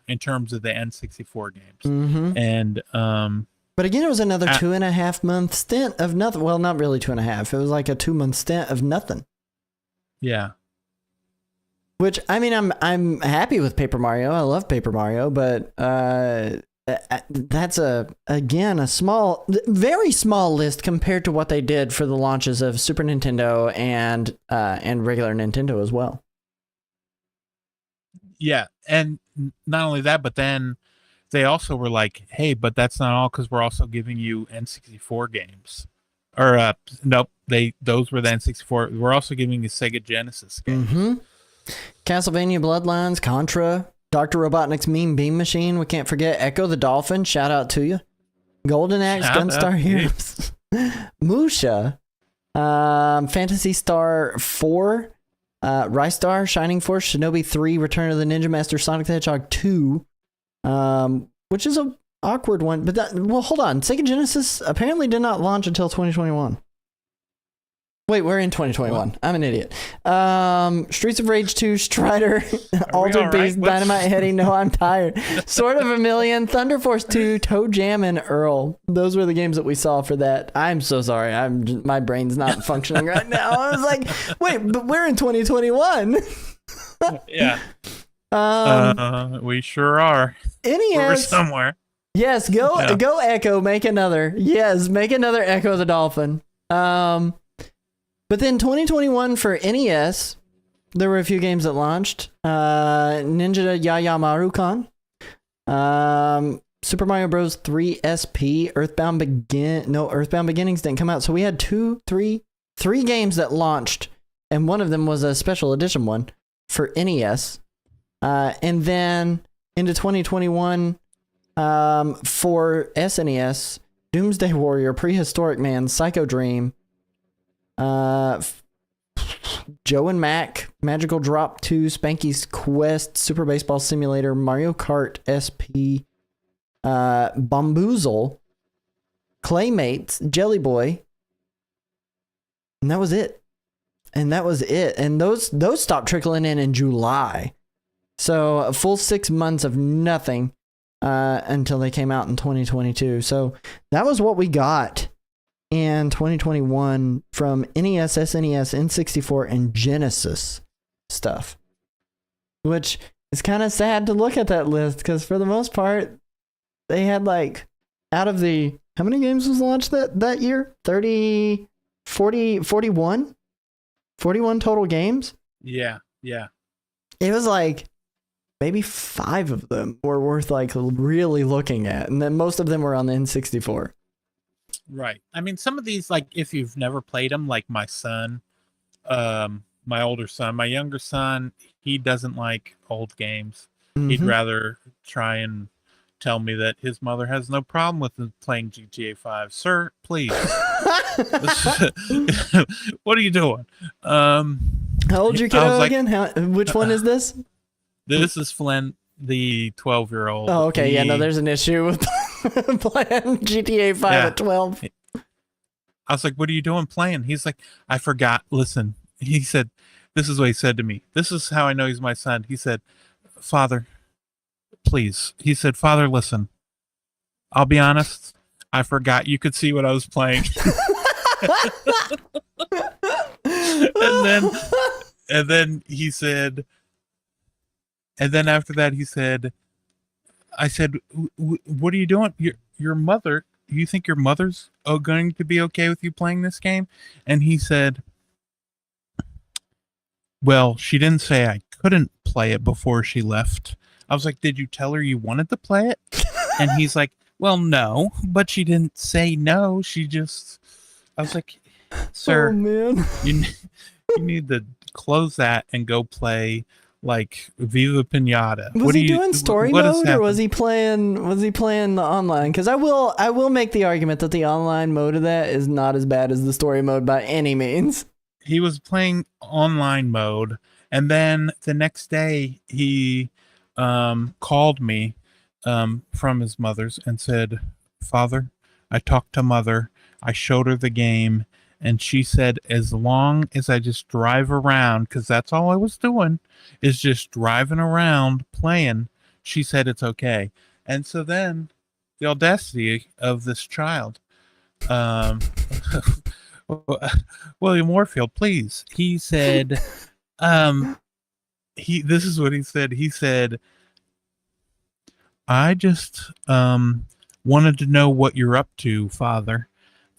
in terms of the N64 games. Mm-hmm. And but again, it was another 2.5 month stint of nothing. Well, not really 2.5. It was like a 2 month stint of nothing. Yeah. Which, I mean, I'm happy with Paper Mario. I love Paper Mario, but that's a small, very small list compared to what they did for the launches of Super Nintendo and regular Nintendo as well. Yeah, and not only that, but then they also were like, "Hey, but that's not all, because we're also giving you N64 games." Or nope, those were the N64. We're also giving you Sega Genesis games. Mm-hmm. Castlevania Bloodlines, Contra, Dr. Robotnik's Mean Beam Machine. We can't forget Echo the Dolphin. Shout out to you. Golden Axe, Gunstar Heroes, Musha, Phantasy Star 4, Rystar, Shining Force, Shinobi 3, Return of the Ninja Master, Sonic the Hedgehog 2, which is a awkward one. But well, hold on. Sega Genesis apparently did not launch until 2021. Wait, we're in 2021. What? I'm an idiot. Streets of Rage 2, Strider, Altered Beast, right? Dynamite Headdy, No, I'm Tired, Sword of a Million, Thunder Force 2, Toe Jam, and Earl. Those were the games that we saw for that. I'm so sorry. My brain's not functioning right now. I was like, wait, but we're in 2021. Yeah. We sure are. NES. We're somewhere. Yes, go Echo, make another. Yes, make another Echo the Dolphin. But then 2021 for NES, there were a few games that launched. Ninja Yaya Marukan, Super Mario Bros. 3 SP, Earthbound Beginnings didn't come out. So we had three games that launched, and one of them was a special edition one for NES. And then into 2021, for SNES, Doomsday Warrior, Prehistoric Man, Psycho Dream, Joe and Mac, Magical Drop 2, Spanky's Quest, Super Baseball Simulator, Mario Kart SP, Bamboozle, Claymates, Jelly Boy, and that was it. And those stopped trickling in July. So a full 6 months of nothing until they came out in 2022. So that was what we got in 2021 from NES, SNES, N64, and Genesis stuff. Which is kind of sad to look at that list, because for the most part, they had like, out of the, how many games was launched that year? 30, 40, 41? 41 total games? Yeah. It was like, maybe 5 of them were worth like really looking at. And then most of them were on the N64. Right. I mean, some of these, like, if you've never played them, like my son, my older son, my younger son, he doesn't like old games. Mm-hmm. He'd rather try and tell me that his mother has no problem with him playing GTA 5. Sir, please. What are you doing? How old your kiddo again? Which one is this? This is Flynn, the 12-year-old. Oh, okay. Yeah, no, there's an issue with playing GTA 5 at 12. I was like, what are you doing playing? He's like, I forgot. Listen, he said, this is what he said to me. This is how I know he's my son. He said, Father, please. He said, Father, listen. I'll be honest. I forgot you could see what I was playing. and then he said, and then after that he said, I said, what are you doing? Your mother, you think your mother's going to be okay with you playing this game? And he said, well, she didn't say I couldn't play it before she left. I was like, did you tell her you wanted to play it? And he's like, well, no, but she didn't say no. She just, I was like, sir, oh, man. you need to close that and go play like Viva Pinata. Was he doing story mode, or was he playing the online? Because I will make the argument that the online mode of that is not as bad as the story mode by any means. He was playing online mode, and then the next day he called me from his mother's and said, Father, I talked to Mother. I showed her the game, and she said as long as I just drive around, because that's all I was doing, is just driving around playing, she said it's okay. And so then the audacity of this child, William Warfield, please. He said, this is what he said. He said, I just wanted to know what you're up to, Father.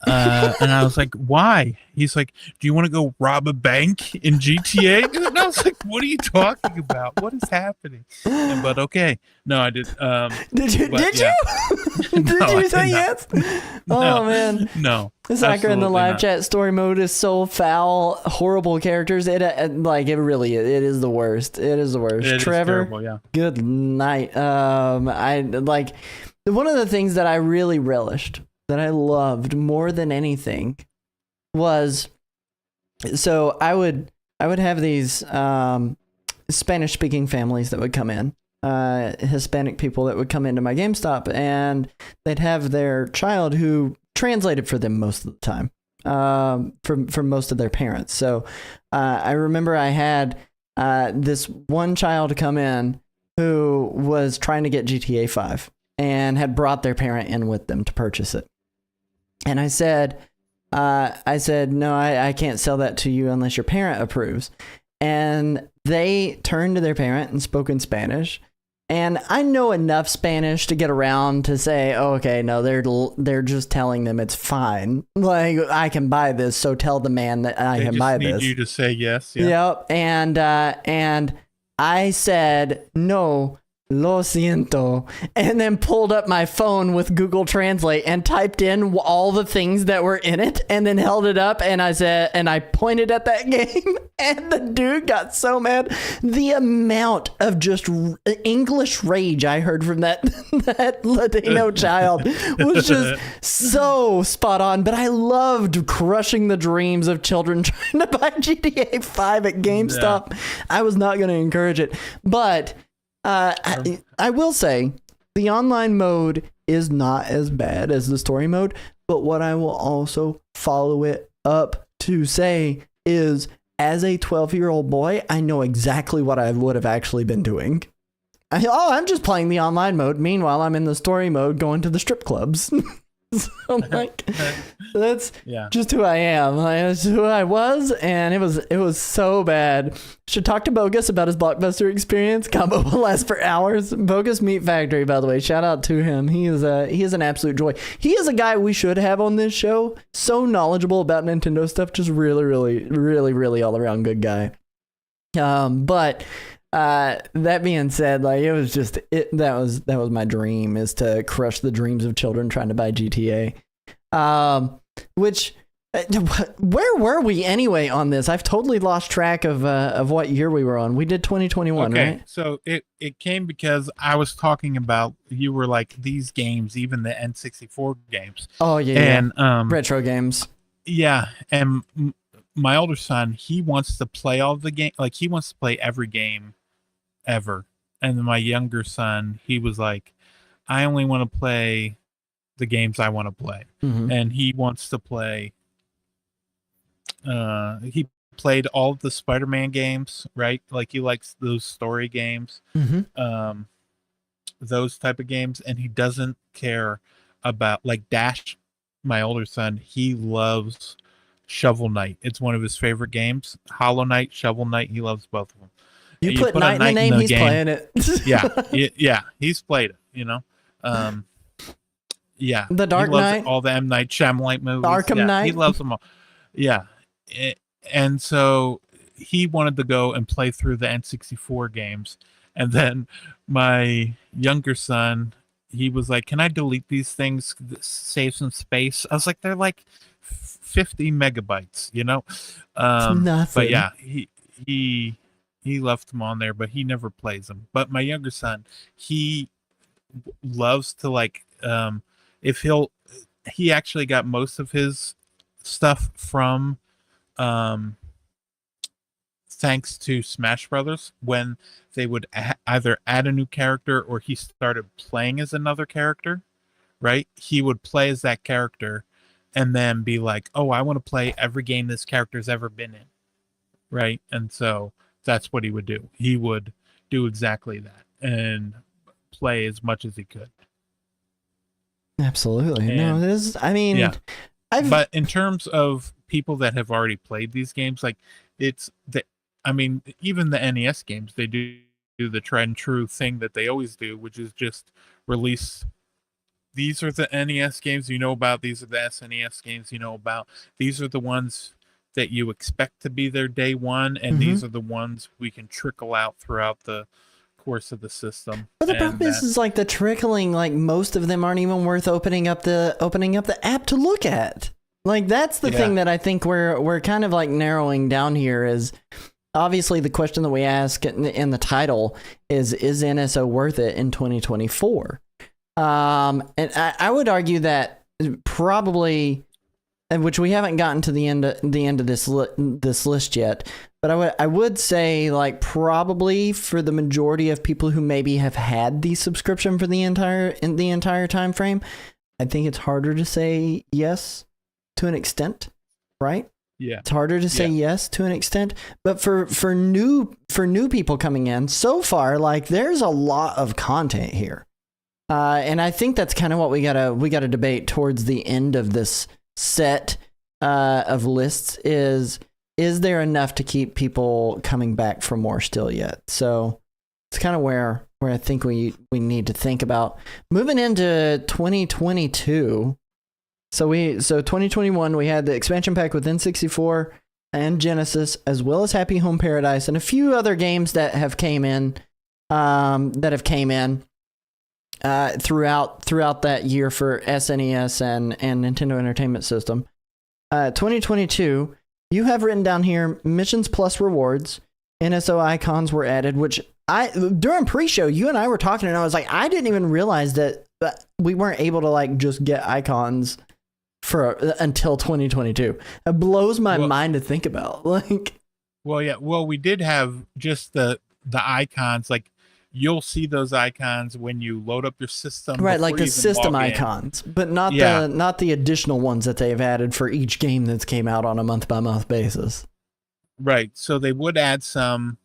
And I was like, why? He's like, do you want to go rob a bank in GTA? And I was like, what are you talking about? What is happening? But okay. No, I did. Did you? Did you say yes? Oh, man. No. Zachary in the live chat, story mode is so foul, horrible characters. It really is. It is the worst. It is the worst. Trevor, is terrible, yeah. Good night. I like one of the things that I really relished, that I loved more than anything, was, so I would have these Spanish speaking families that would come in, Hispanic people that would come into my GameStop, and they'd have their child who translated for them most of the time, from most of their parents. So I remember I had this one child come in who was trying to get GTA 5 and had brought their parent in with them to purchase it. And I said, no, I can't sell that to you unless your parent approves. And they turned to their parent and spoke in Spanish. And I know enough Spanish to get around to say, oh, okay, no, they're just telling them it's fine. Like, I can buy this, so tell the man that I can buy this. They just need you to say yes. Yeah. Yep. And I said, no, lo siento, and then pulled up my phone with Google Translate and typed in all the things that were in it and then held it up and I pointed at that game and the dude got so mad. The amount of just English rage I heard from that Latino child was just so spot on, but I loved crushing the dreams of children trying to buy GTA 5 at GameStop. Yeah. I was not going to encourage it, but I will say the online mode is not as bad as the story mode, but what I will also follow it up to say is, as a 12-year-old boy, I know exactly what I would have actually been doing. I'm just playing the online mode. Meanwhile, I'm in the story mode going to the strip clubs. So like, that's just who I am. That's who I was, and it was so bad. Should talk to Bogus about his Blockbuster experience. Combo will last for hours. Bogus Meat Factory, by the way, shout out to him. He is an absolute joy. He is a guy we should have on this show. So knowledgeable about Nintendo stuff. Just really, really, really, really all around good guy. But that being said, like, it was just that was my dream, is to crush the dreams of children trying to buy GTA. Which where were we anyway on this? I've totally lost track of what year we were on. We did 2021, okay, right? So it came because I was talking about, you were like, these games, even the N64 games. Oh yeah, and retro games. Yeah, and my older son, he wants to play all the game, like he wants to play every game ever. And then my younger son, he was like, I only want to play the games I want to play. Mm-hmm. And he wants to play he played all of the Spider-Man games, right? Like, he likes those story games, those type of games, and he doesn't care about, like, Dash. My older son, he loves Shovel Knight. It's one of his favorite games. Hollow Knight, Shovel Knight, he loves both of them. You put Knight in the name, he's playing it. yeah, he's played it, you know. Yeah. The Dark Knight. All the M. Night Shyamalan movies. Arkham Knight. He loves them all. Yeah. And so he wanted to go and play through the N64 games. And then my younger son, he was like, can I delete these things, save some space? I was like, they're like 50 megabytes, you know? Nothing. But yeah, he left them on there, but he never plays them. But my younger son, he loves to, like, he actually got most of his stuff from thanks to Smash Brothers, when they would either add a new character or he started playing as another character, right? He would play as that character and then be like, oh, I want to play every game this character's ever been in, right? And so that's what he would do. He would do exactly that and play as much as he could. Absolutely. And, no, this, I mean, yeah. But in terms of people that have already played these games, like, even the NES games, they do the tried and true thing that they always do, which is just release. These are the NES games you know about. These are the SNES games you know about. These are the ones that you expect to be there day one, and these are the ones we can trickle out throughout the course of the system. But the problem is like the trickling, like, most of them aren't even worth opening up the app to look at. Like, that's the thing that I think we're kind of like narrowing down here. Is obviously the question that we ask in the title is NSO worth it in 2024? And I would argue that probably, which we haven't gotten to the end of this list yet, but I would say, like, probably for the majority of people who maybe have had the subscription for the entire time frame, I think it's harder to say yes to an extent, right? Yeah, it's harder to say yes to an extent. But for new people coming in, so far, like, there's a lot of content here, and I think that's kind of what we gotta debate towards the end of this set of lists. Is there enough to keep people coming back for more still yet? So it's kind of where I think we need to think about moving into 2022. So 2021, we had the expansion pack with N64 and Genesis, as well as Happy Home Paradise and a few other games that have came in that have came in throughout that year for SNES and Nintendo Entertainment System. 2022, you have written down here missions plus rewards. NSO icons were added, which during pre-show, you and I were talking, and I was like, I didn't even realize that we weren't able to like just get icons until 2022. It blows my mind to think about. Like, well, we did have just the icons. Like, you'll see those icons when you load up your system, right? Like the system icons, but not the additional ones that they've added for each game that's came out on a month-by-month basis. Right. So they would add some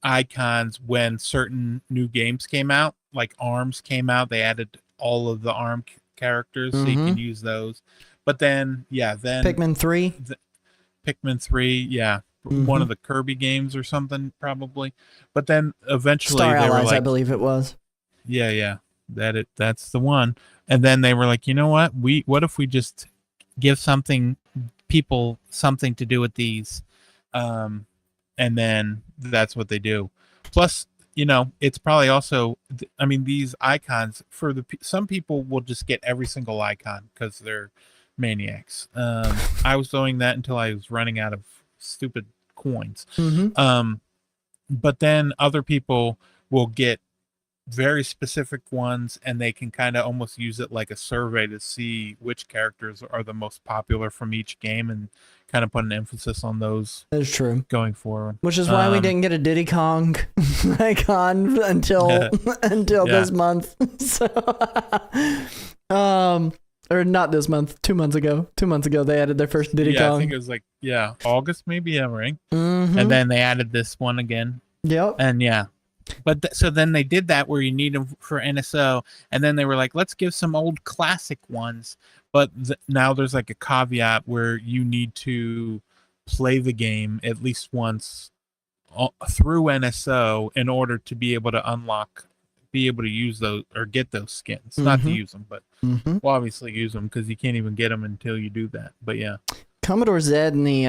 icons when certain new games came out, like ARMS came out. They added all of the ARM characters, so you can use those. But then Pikmin 3, one of the Kirby games or something probably. But then eventually Star they Allies, were like, I believe it was. That's the one. And then they were like, you know what? What if we just give people something to do with these? And then that's what they do. Plus, it's probably also, these icons for some people will just get every single icon because they're maniacs. I was doing that until I was running out of stupid coins. But then other people will get very specific ones, and they can kind of almost use it like a survey to see which characters are the most popular from each game and kind of put an emphasis on those. That's true. Going forward. Which is why we didn't get a Diddy Kong icon until this month. So, or not this month, 2 months ago. 2 months ago, they added their first Diddy Kong. I think it was like, August maybe, right? And then they added this one again. Yep. And but so then they did that where you need them for NSO, and then they were like, let's give some old classic ones. But now there's like a caveat where you need to play the game at least once through NSO in order to be able to use those or get those skins. Not to use them, but we'll obviously use them because you can't even get them until you do that. But yeah. Commodore Zed in the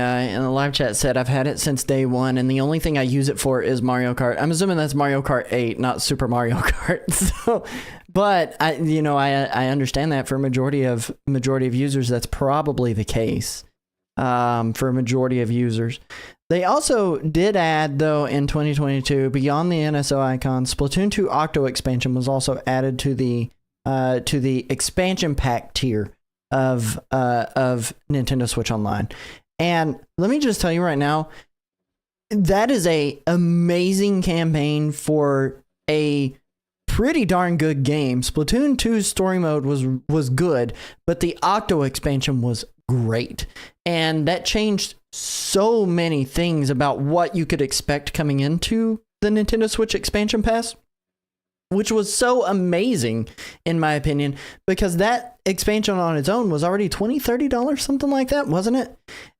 live chat said, I've had it since day one, and the only thing I use it for is Mario Kart. I'm assuming that's Mario Kart 8, not Super Mario Kart. So, but I understand that for a majority of users, that's probably the case. For a majority of users. They also did add, though, in 2022, beyond the NSO icons, Splatoon 2 Octo expansion was also added to the expansion pack tier of Nintendo Switch Online. And let me just tell you right now, that is a amazing campaign for a pretty darn good game. Splatoon 2's story mode was good, but the Octo expansion was great. And that changed so many things about what you could expect coming into the Nintendo Switch expansion pass, which was so amazing, in my opinion, because that expansion on its own was already $20, $30, something like that, wasn't it?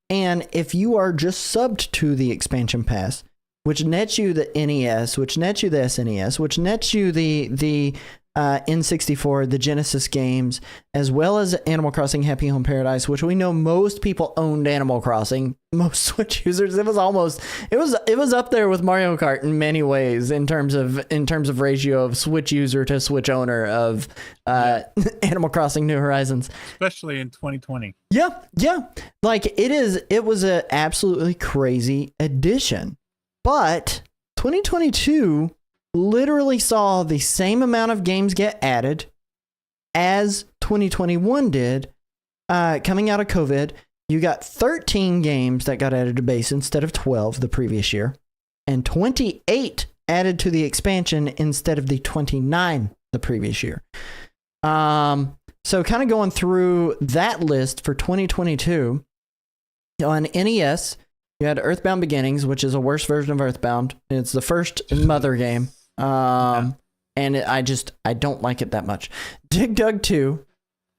And if you are just subbed to the expansion pass, which nets you the NES, which nets you the SNES, which nets you the N64, the Genesis games, as well as Animal Crossing Happy Home Paradise, which we know most people owned Animal Crossing. Most Switch users, it was up there with Mario Kart in many ways in terms of ratio of Switch user to Switch owner of Animal Crossing New Horizons, especially in 2020. Yeah, like it was an absolutely crazy addition, but 2022 literally saw the same amount of games get added as 2021 did. Coming out of COVID, you got 13 games that got added to base instead of 12 the previous year, and 28 added to the expansion instead of the 29 the previous year. So kind of going through that list for 2022, on NES, you had Earthbound Beginnings, which is a worse version of Earthbound. It's the first Mother game. And I don't like it that much. Dig Dug 2,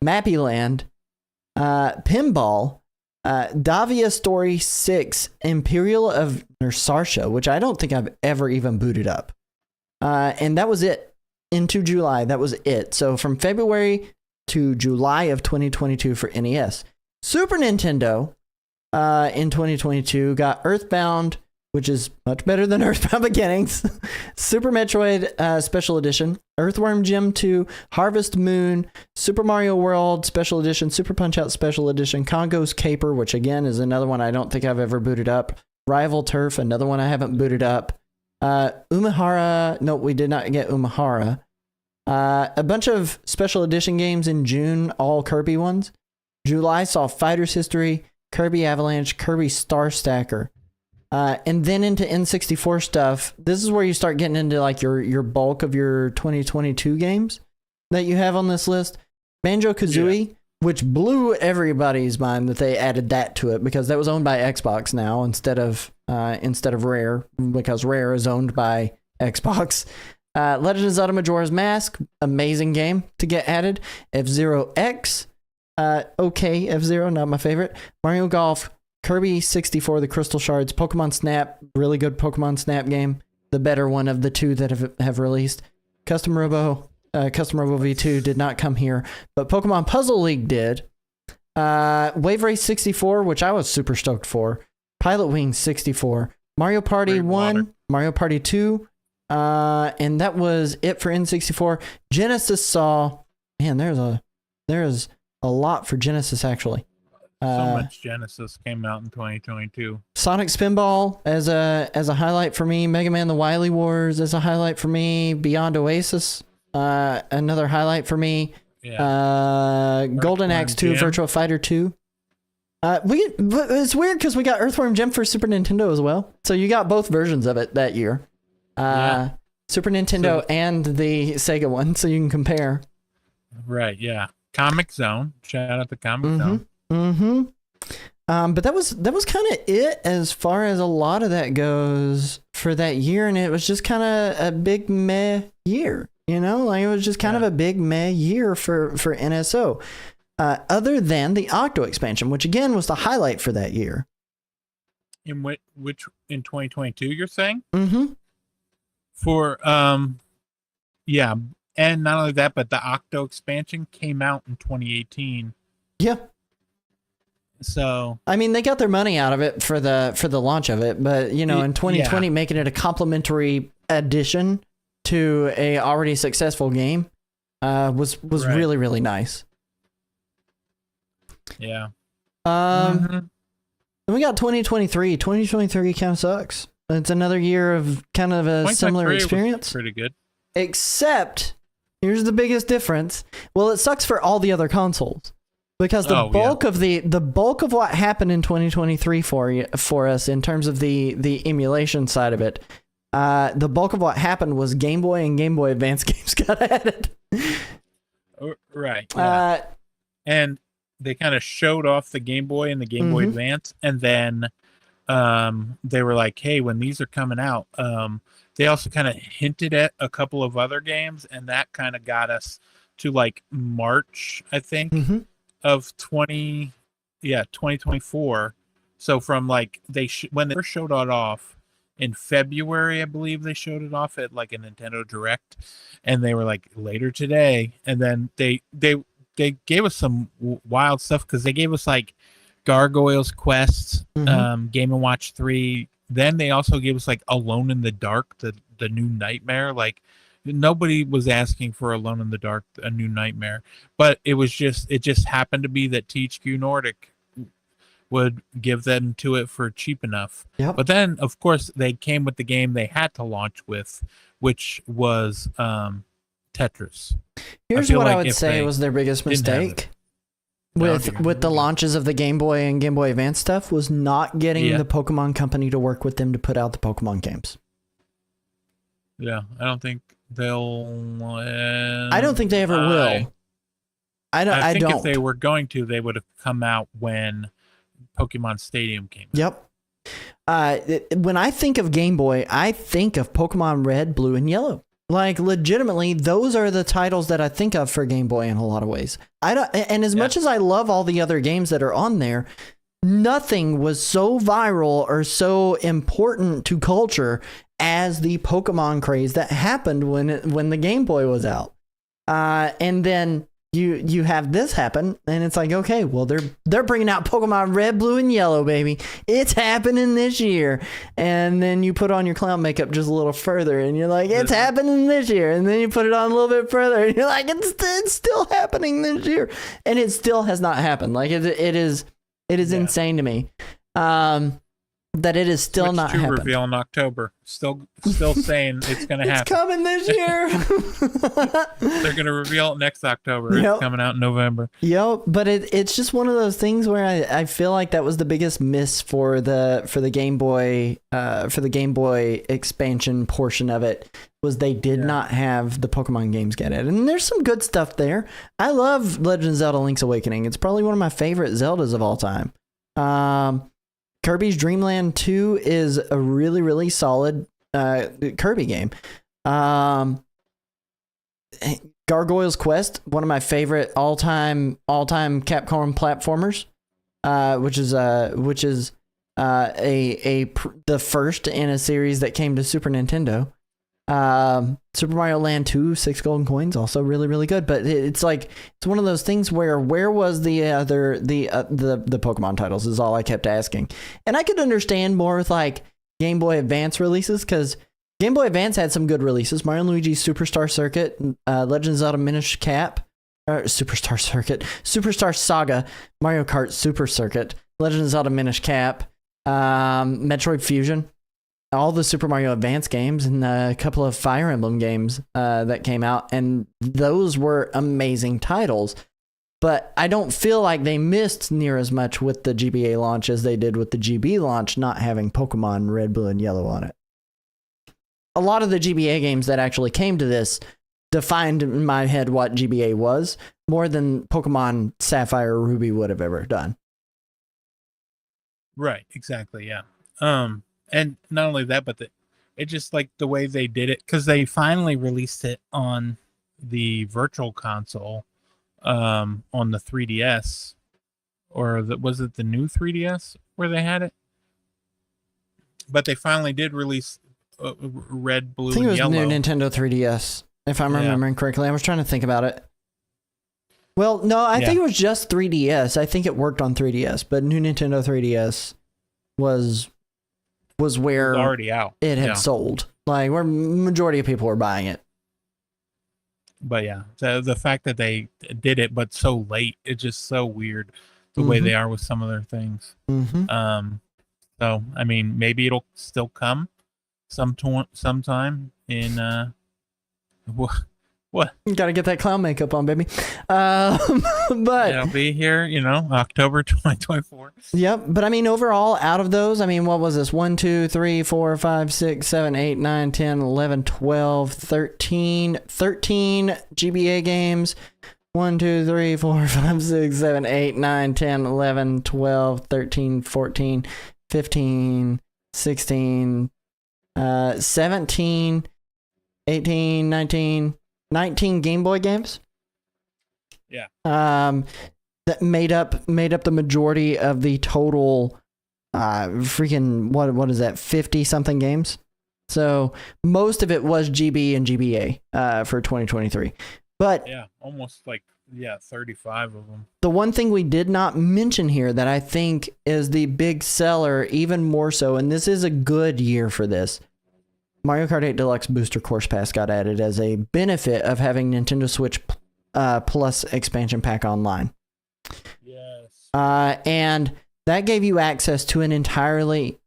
Mappy Land, Pinball, Davia Story 6, Imperial of Nersarsha, which I don't think I've ever even booted up. And that was it. Into July, that was it. So from February to July of 2022 for NES. Super Nintendo in 2022 got Earthbound, which is much better than Earthbound Beginnings, Super Metroid Special Edition, Earthworm Jim 2, Harvest Moon, Super Mario World Special Edition, Super Punch-Out Special Edition, Congo's Caper, which again is another one I don't think I've ever booted up, Rival Turf, another one I haven't booted up, Umahara, no, we did not get Umahara, a bunch of Special Edition games in June, all Kirby ones. July saw Fighter's History, Kirby Avalanche, Kirby Star Stacker. And then into N64 stuff. This is where you start getting into like your bulk of your 2022 games that you have on this list. Banjo-Kazooie, which blew everybody's mind that they added that to it because that was owned by Xbox now instead of Rare, because Rare is owned by Xbox. Legend of Zelda Majora's Mask, amazing game to get added. F-Zero X, okay, F-Zero, not my favorite. Mario Golf, Kirby 64, the Crystal Shards, Pokemon Snap, really good Pokemon Snap game, the better one of the two that have released. Custom Robo V2 did not come here, but Pokemon Puzzle League did. Wave Race 64, which I was super stoked for. Pilot Wings 64, Mario Party 1, Mario Party 2, and that was it for N64. Genesis saw, man, there's a lot for Genesis actually. So much Genesis came out in 2022. Sonic Spinball as a highlight for me. Mega Man: The Wily Wars as a highlight for me. Beyond Oasis, another highlight for me. Yeah. Golden Axe 2, Virtua Fighter 2. It's weird because we got Earthworm Jim for Super Nintendo as well. So you got both versions of it that year. Super Nintendo and the Sega one, so you can compare. Right. Yeah. Comic Zone. Shout out to Comic Zone. But that was kind of it as far as a lot of that goes for that year, and it was just kind of a big meh year, you know, like it was just kind of a big meh year for NSO. Other than the Octo expansion, which again was the highlight for that year. In which in 2022 you're saying? For yeah, and not only that, but the Octo expansion came out in 2018. Yeah. So I mean, they got their money out of it for the launch of it, but you know, in 2020, making it a complimentary addition to a already successful game was right. Really, really nice. Yeah. Then we got 2023. 2023 kind of sucks. It's another year of kind of a similar experience. Pretty good. Except, here's the biggest difference. Well, it sucks for all the other consoles. Because the bulk of what happened in 2023 for us in terms of the emulation side of it, the bulk of what happened was Game Boy and Game Boy Advance games got added. Right. Yeah. And they kind of showed off the Game Boy and the Game Boy Advance, and then they were like, "Hey, when these are coming out," they also kind of hinted at a couple of other games, and that kind of got us to like March, I think. Of 2024. So from like when they first showed it off in February, I believe they showed it off at like a Nintendo Direct, and they were like later today, and then they gave us some wild stuff because they gave us like Gargoyles Quest, Game & Watch 3. Then they also gave us like Alone in the Dark, the new Nightmare. Like nobody was asking for Alone in the Dark, a new Nightmare, but it just happened to be that THQ Nordic would give them to it for cheap enough. Yep. But then, of course, they came with the game they had to launch with, which was Tetris. Here's what I would say was their biggest mistake with the launches of the Game Boy and Game Boy Advance stuff was not getting the Pokemon Company to work with them to put out the Pokemon games. Yeah, I don't think they'll. I don't think they ever will. I think if they were going to, they would have come out when Pokemon Stadium came out. Yep. When I think of Game Boy, I think of Pokemon Red, Blue, and Yellow. Like legitimately, those are the titles that I think of for Game Boy in a lot of ways. And as much as I love all the other games that are on there, nothing was so viral or so important to culture as the Pokemon craze that happened when the Game Boy was out. And then you have this happen, and it's like, okay, well they're bringing out Pokemon Red, Blue, and Yellow, baby. It's happening this year. And then you put on your clown makeup just a little further, and you're like, it's happening this year. And then you put it on a little bit further, and you're like, it's still happening this year, and it still has not happened. Like it is insane to me. That it is still not happening. Reveal in October. Still saying it's going to happen. It's coming this year. They're going to reveal it next October. It's coming out in November. Yep, but it's just one of those things where I feel like that was the biggest miss for the Game Boy expansion portion of it, was they did not have the Pokemon games get it. And there's some good stuff there. I love Legend of Zelda Link's Awakening. It's probably one of my favorite Zeldas of all time. Kirby's Dream Land 2 is a really, really solid Kirby game. Gargoyle's Quest, one of my favorite all-time Capcom platformers, which is the first in a series that came to Super Nintendo. Super Mario Land 2, 6 golden coins, also really, really good. But it's one of those things where was the Pokemon titles is all I kept asking. And I could understand more with like Game Boy Advance releases, because Game Boy Advance had some good releases. Mario & Luigi's Superstar Circuit, Legend of Zelda Minish Cap, Superstar Saga, Mario Kart Super Circuit, Legend of Zelda Minish Cap, Metroid Fusion, all the Super Mario Advance games, and a couple of Fire Emblem games that came out, and those were amazing titles. But I don't feel like they missed near as much with the GBA launch as they did with the GB launch, not having Pokemon Red, Blue, and Yellow on it. A lot of the GBA games that actually came to this defined in my head what GBA was, more than Pokemon Sapphire or Ruby would have ever done. Right, exactly, yeah. And not only that, but it just like the way they did it, because they finally released it on the Virtual Console, on the 3DS, or was it the new 3DS where they had it? But they finally did release Red, Blue, and Yellow. I think it was new Nintendo 3DS, if I'm remembering correctly. I was trying to think about it. Well, no, I think it was just 3DS. I think it worked on 3DS, but new Nintendo 3DS was where already out. It had sold, like where majority of people were buying it. But yeah, the fact that they did it but so late, it's just so weird the way they are with some of their things. So I mean, maybe it'll still come sometime in what? You gotta get that clown makeup on, baby. But it'll be here, October 2024. Yep. But I mean, overall, out of those, I mean, what was this? 1, 2, 3, 4, 5, 6, 7, 8, 9, 10, 11, 12, 13 GBA games. 1, 2, 3, 4, 5, 6, 7, 8, 9, 10, 11, 12, 13, 14, 15, 16, 17, 18, 19 Game Boy games. Yeah. That made up the majority of the total freaking what is that, 50 something games. So most of it was GB and GBA for 2023. But yeah, almost 35 of them. The one thing we did not mention here that I think is the big seller even more so, and this is a good year for this, Mario Kart 8 Deluxe Booster Course Pass got added as a benefit of having Nintendo Switch Plus expansion pack online. Yes. And that gave you access to an entirely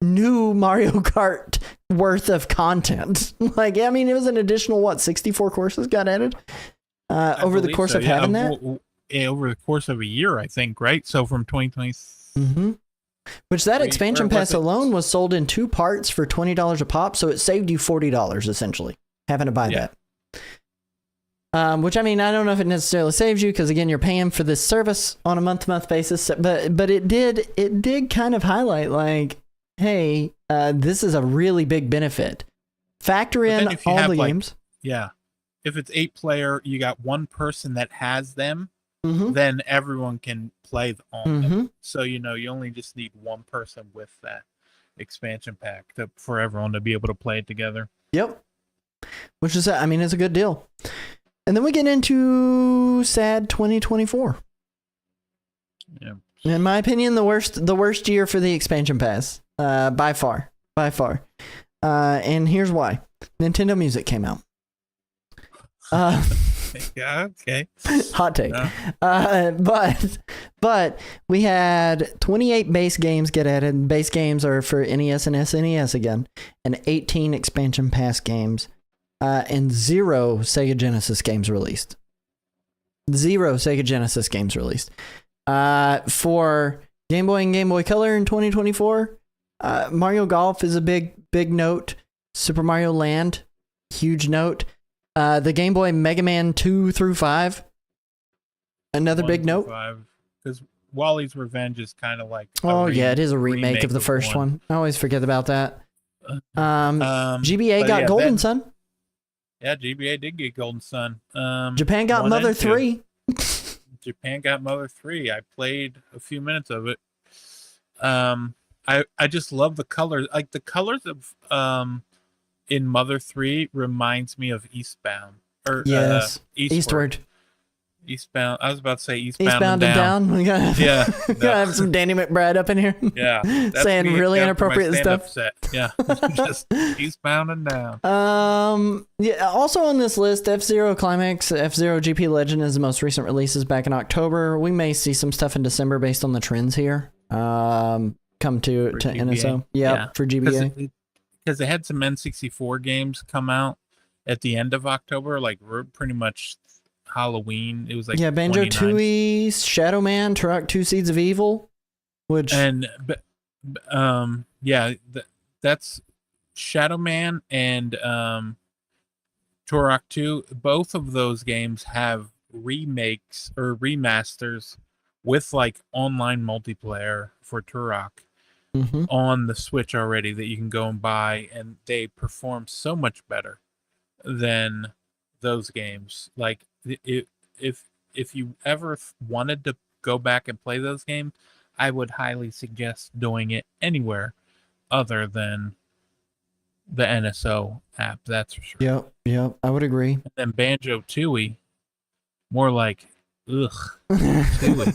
new Mario Kart worth of content. Like, I mean, it was an additional, 64 courses got added over the course of having that? Over the course of a year, I think, right? So from 2020. Mm-hmm. Which that expansion pass alone was sold in 2 parts for $20 a pop, so it saved you $40 essentially having to buy that. Which, I mean, I don't know if it necessarily saves you, because again, you're paying for this service on a month-to-month basis, but it did kind of highlight, like, hey, this is a really big benefit. Factor in all the games. Yeah. If it's 8-player, you got one person that has them, then everyone can play on them. So, you only just need one person with that expansion pack for everyone to be able to play it together. Yep. Which is, I mean, it's a good deal. And then we get into sad 2024. Yeah. In my opinion, the worst year for the expansion pass, by far. And here's why: Nintendo Music came out. Yeah. Okay. Hot take. Yeah. But we had 28 base games get added. Base games are for NES and SNES again, and 18 expansion pass games, and 0 Sega Genesis games released. 0 Sega Genesis games released. For Game Boy and Game Boy Color in 2024, Mario Golf is a big note. Super Mario Land, huge note. The Game Boy Mega Man 2 through 5, another big note. Because Wally's Revenge is kind of like it is a remake of the first one. I always forget about that. GBA got Golden Sun. Yeah, GBA did get Golden Sun. Japan got Mother 3. Japan got Mother 3. I played a few minutes of it. I just love the colors. Like the colors of in Mother 3 reminds me of Eastbound. Or Eastward. Eastbound. I was about to say Eastbound and Down. We gotta have some Danny McBride up in here. Yeah. Saying really inappropriate stuff. Set. Yeah. Just Eastbound and Down. Yeah. Also on this list, F-Zero Climax, F-Zero GP Legend is the most recent releases back in October. We may see some stuff in December based on the trends here. Come to NSO. Yeah, for GBA. Because they had some N64 games come out at the end of October, like pretty much Halloween. It was like Banjo-Tooie, Shadow Man, Turok 2 Seeds of Evil, that's Shadow Man and Turok 2. Both of those games have remakes or remasters with like online multiplayer for Turok. On the Switch already that you can go and buy, and they perform so much better than those games. Like if you ever wanted to go back and play those games, I would highly suggest doing it anywhere other than the NSO app. That's for sure. Yep, I would agree. And then Banjo-Tooie, more like ugh. Tooie.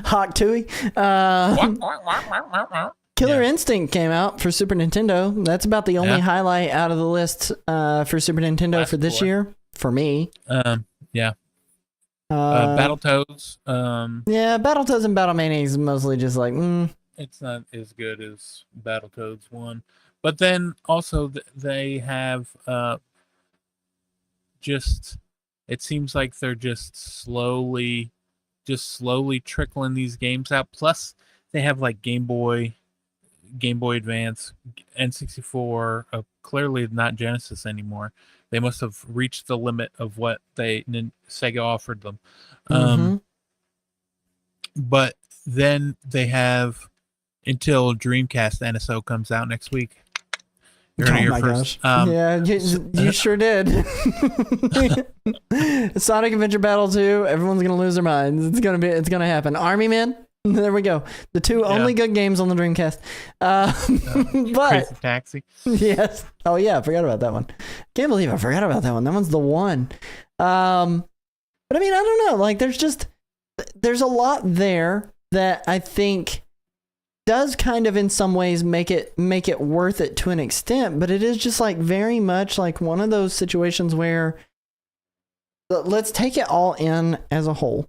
Hawk Tooie. Killer Instinct came out for Super Nintendo. That's about the only highlight out of the list for Super Nintendo for this year. For me. Battletoads. Battletoads and Battlemania is mostly just like, It's not as good as Battletoads 1. But then also they have it seems like they're just slowly trickling these games out. Plus, they have like Game Boy Advance, N64, clearly not Genesis anymore. They must have reached the limit of what Sega offered them. But then they have until Dreamcast NSO comes out next week. Gosh. You sure did. Sonic Adventure Battle 2, everyone's gonna lose their minds. It's gonna happen. Army Men, there we go. The two only good games on the Dreamcast. But Crazy Taxi. Yes. Oh yeah, I forgot about that one. Can't believe I forgot about that one. That one's the one. But I mean, I don't know. Like there's a lot there that I think does kind of in some ways make it worth it to an extent, but it is just like very much like one of those situations where let's take it all in as a whole.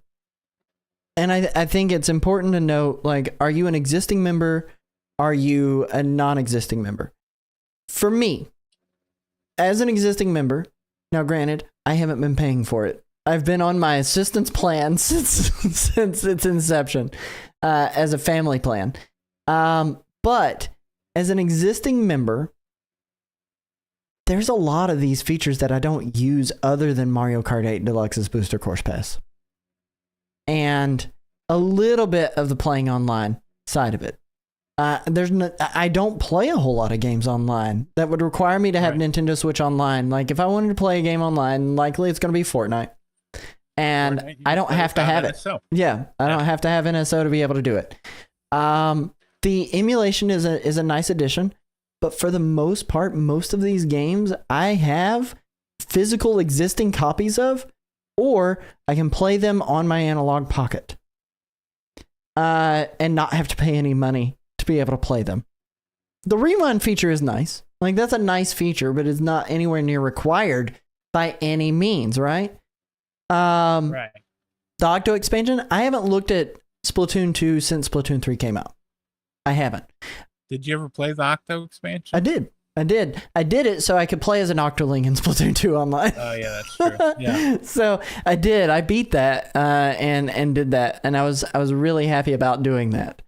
And I think it's important to note, like, are you an existing member? Are you a non-existing member? For me, as an existing member, now granted, I haven't been paying for it. I've been on my assistance plan since its inception, as a family plan. But as an existing member, there's a lot of these features that I don't use other than Mario Kart 8 Deluxe's Booster Course Pass. And a little bit of the playing online side of it. I don't play a whole lot of games online that would require me to have Nintendo Switch Online. Like if I wanted to play a game online, likely it's going to be Fortnite. And I don't have to have it. Yeah, I don't have to have NSO to be able to do it. The emulation is a nice addition, but for the most part, most of these games I have physical existing copies of, or I can play them on my analog pocket and not have to pay any money to be able to play them. The rewind feature is nice. Like, that's a nice feature, but it's not anywhere near required by any means, right? Right. The Octo expansion, I haven't looked at Splatoon 2 since Splatoon 3 came out. I haven't. Did you ever play the Octo expansion? I did it so I could play as an Octoling in Splatoon 2 online. Oh, yeah, that's true. Yeah. So I did. I beat that and did that, and I was really happy about doing that.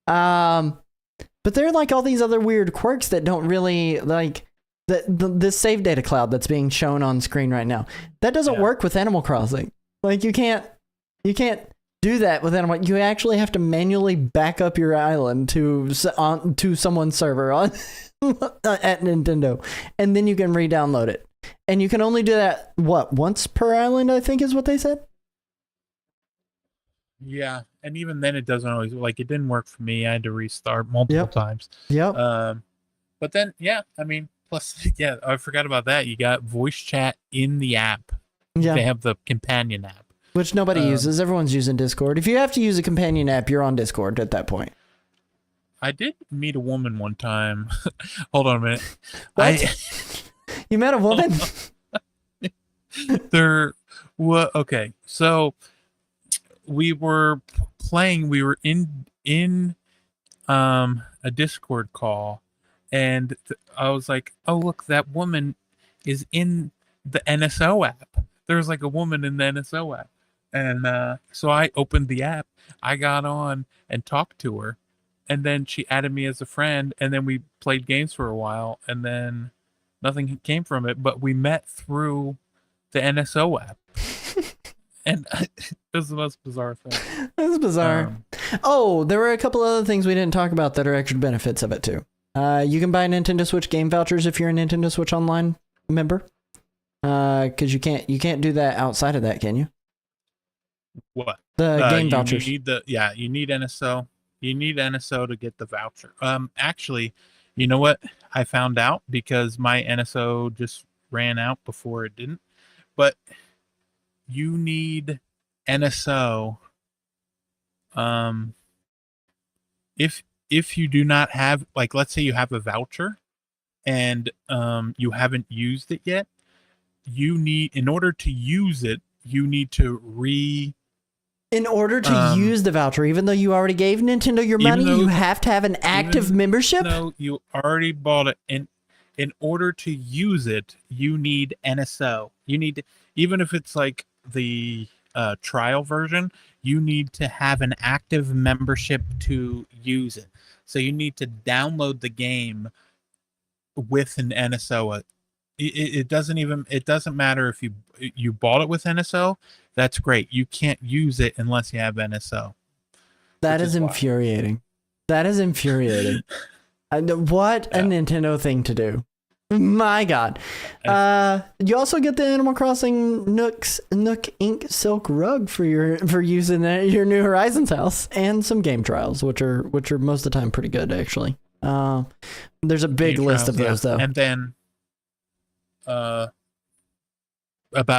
But there are like all these other weird quirks that don't really like the save data cloud that's being shown on screen right now. That doesn't work with Animal Crossing. Like you can't do that with Animal. You actually have to manually back up your island to someone's server on at Nintendo, and then you can re-download it. And you can only do that once per island, I think is what they said. Yeah, and even then it doesn't always, like, it didn't work for me. I had to restart multiple times. Yep. But then, yeah, I mean, plus, yeah, I forgot about that. You got voice chat in the app. Yeah. They have the companion app. Which nobody uses. Everyone's using Discord. If you have to use a companion app, you're on Discord at that point. I did meet a woman one time. Hold on a minute. What? You met a woman? Okay, so we were playing. We were in a Discord call, and I was like, "Oh, look, that woman is in the NSO app." There was like a woman in the NSO app, and so I opened the app. I got on and talked to her, and then she added me as a friend, and then we played games for a while, and then nothing came from it. But we met through the NSO app. And it was the most bizarre thing. That's bizarre. There were a couple other things we didn't talk about that are extra benefits of it too. You can buy Nintendo Switch game vouchers if you're a Nintendo Switch Online member. Because you can't do that outside of that, can you? What? The game vouchers. You need NSO. You need NSO to get the voucher. Actually, you know what? I found out because my NSO just ran out before it didn't. But you need NSO. If you do not have, like, let's say you have a voucher and you haven't used it yet, in order to use it, you need to in order to use the voucher, even though you already gave Nintendo your money, you have to have an active membership? No, you already bought it. And in order to use it, you need NSO. You need to, even if it's like the trial version, you need to have an active membership to use it. So you need to download the game with an NSO. It doesn't matter if you bought it with NSO. That's great. You can't use it unless you have NSO. That is infuriating. That is infuriating. What a Nintendo thing to do. My God. You also get the Animal Crossing Nook Ink Silk Rug for using your New Horizons house, and some game trials, which are most of the time pretty good, actually. There's a big list of those though. And then about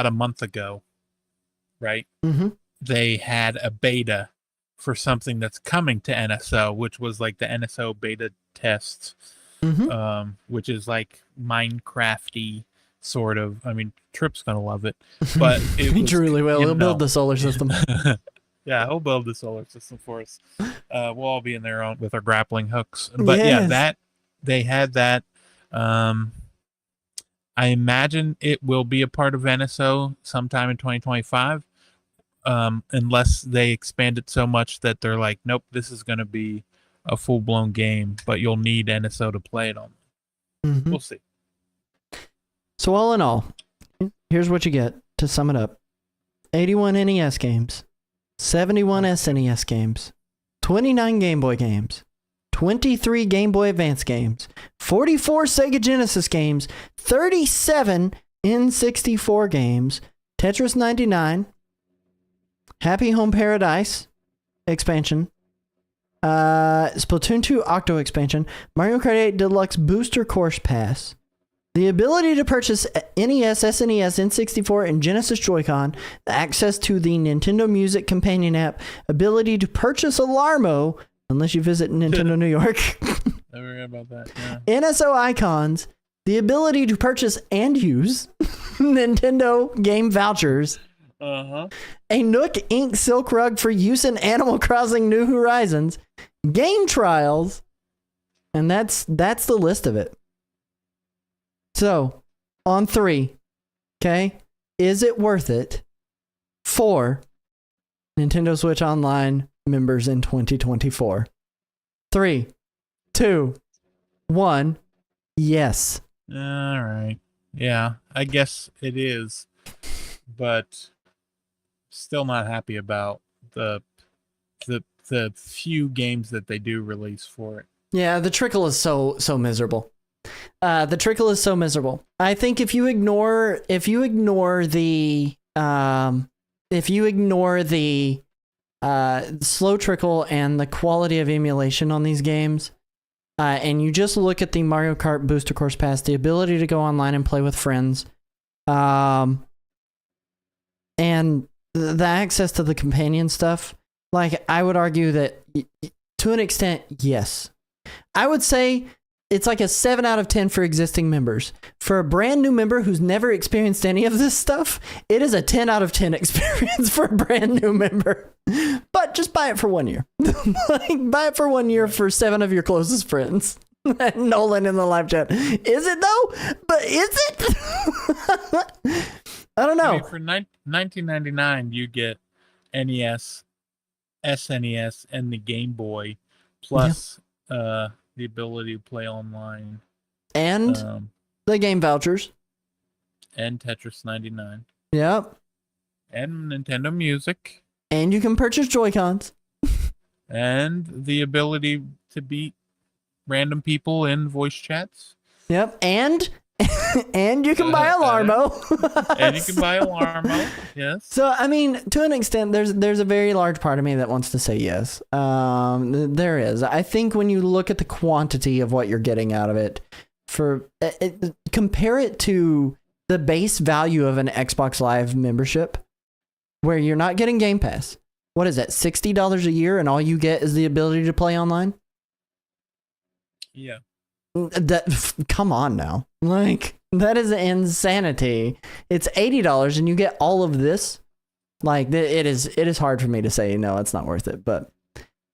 a month ago, right? Mm-hmm. They had a beta for something that's coming to NSO, which was like the NSO beta test. Mm-hmm. Which is like Minecrafty sort of. I mean, Trip's gonna love it, but he truly will. He'll build the solar system. Yeah, he'll build the solar system for us. We'll all be in there with our grappling hooks. But yeah, they had that. I imagine it will be a part of NSO sometime in 2025, unless they expand it so much that they're like, nope, this is gonna be a full-blown game, but you'll need NSO to play it on. Mm-hmm. We'll see. So all in all, here's what you get to sum it up. 81 NES games, 71 SNES games, 29 Game Boy games, 23 Game Boy Advance games, 44 Sega Genesis games, 37 N64 games, Tetris 99, Happy Home Paradise expansion, Splatoon 2 Octo expansion, Mario Kart 8 Deluxe Booster Course Pass, The ability to purchase NES, SNES, N64, and Genesis Joy-Con, access to the Nintendo Music Companion app, ability to purchase Alarmo, unless you visit Nintendo New York, Never heard about that. Yeah. NSO icons, the ability to purchase and use Nintendo game vouchers, a Nook Ink Silk Rug for use in Animal Crossing New Horizons, game trials, and that's the list of it. So, on 3, okay, is it worth it for Nintendo Switch Online members in 2024? 3, 2, 1, yes. All right. Yeah, I guess it is, but still not happy about the few games that they do release for it. Yeah, the trickle is so miserable. The trickle is so miserable. I think if you ignore the slow trickle and the quality of emulation on these games, and you just look at the Mario Kart Booster Course Pass, the ability to go online and play with friends, and the access to the companion stuff, like, I would argue that to an extent, yes. I would say it's like a 7 out of 10 for existing members. For a brand new member who's never experienced any of this stuff, it is a 10 out of 10 experience for a brand new member. But just buy it for 1 year. Like, buy it for 1 year for 7 of your closest friends. Nolan in the live chat. Is it though? But is it? I don't know. I mean, for $19.99, you get NES, SNES, and the Game Boy, plus the ability to play online, and the game vouchers, and Tetris 99. Yep. And Nintendo Music. And you can purchase Joy-Cons. And the ability to beat random people in voice chats. Yep. And you can buy Alarmo. And you can buy Alarmo. Yes. So, I mean, to an extent, there's a very large part of me that wants to say yes. There is. I think when you look at the quantity of what you're getting out of it, compare it to the base value of an Xbox Live membership, where you're not getting Game Pass. What is that, $60 a year, and all you get is the ability to play online? Yeah. Come on now. Like, that is insanity. It's $80 and you get all of this. Like, it is hard for me to say no, it's not worth it, but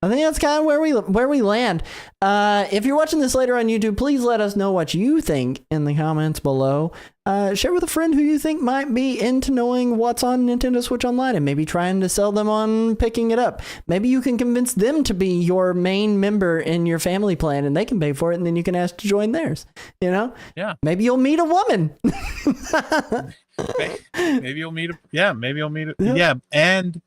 I think that's kind of where we land. If you're watching this later on YouTube, please let us know what you think in the comments below. Share with a friend who you think might be into knowing what's on Nintendo Switch Online and maybe trying to sell them on picking it up. Maybe you can convince them to be your main member in your family plan and they can pay for it, and then you can ask to join theirs. You know? Yeah. Maybe you'll meet a woman. Maybe you'll meet yeah. And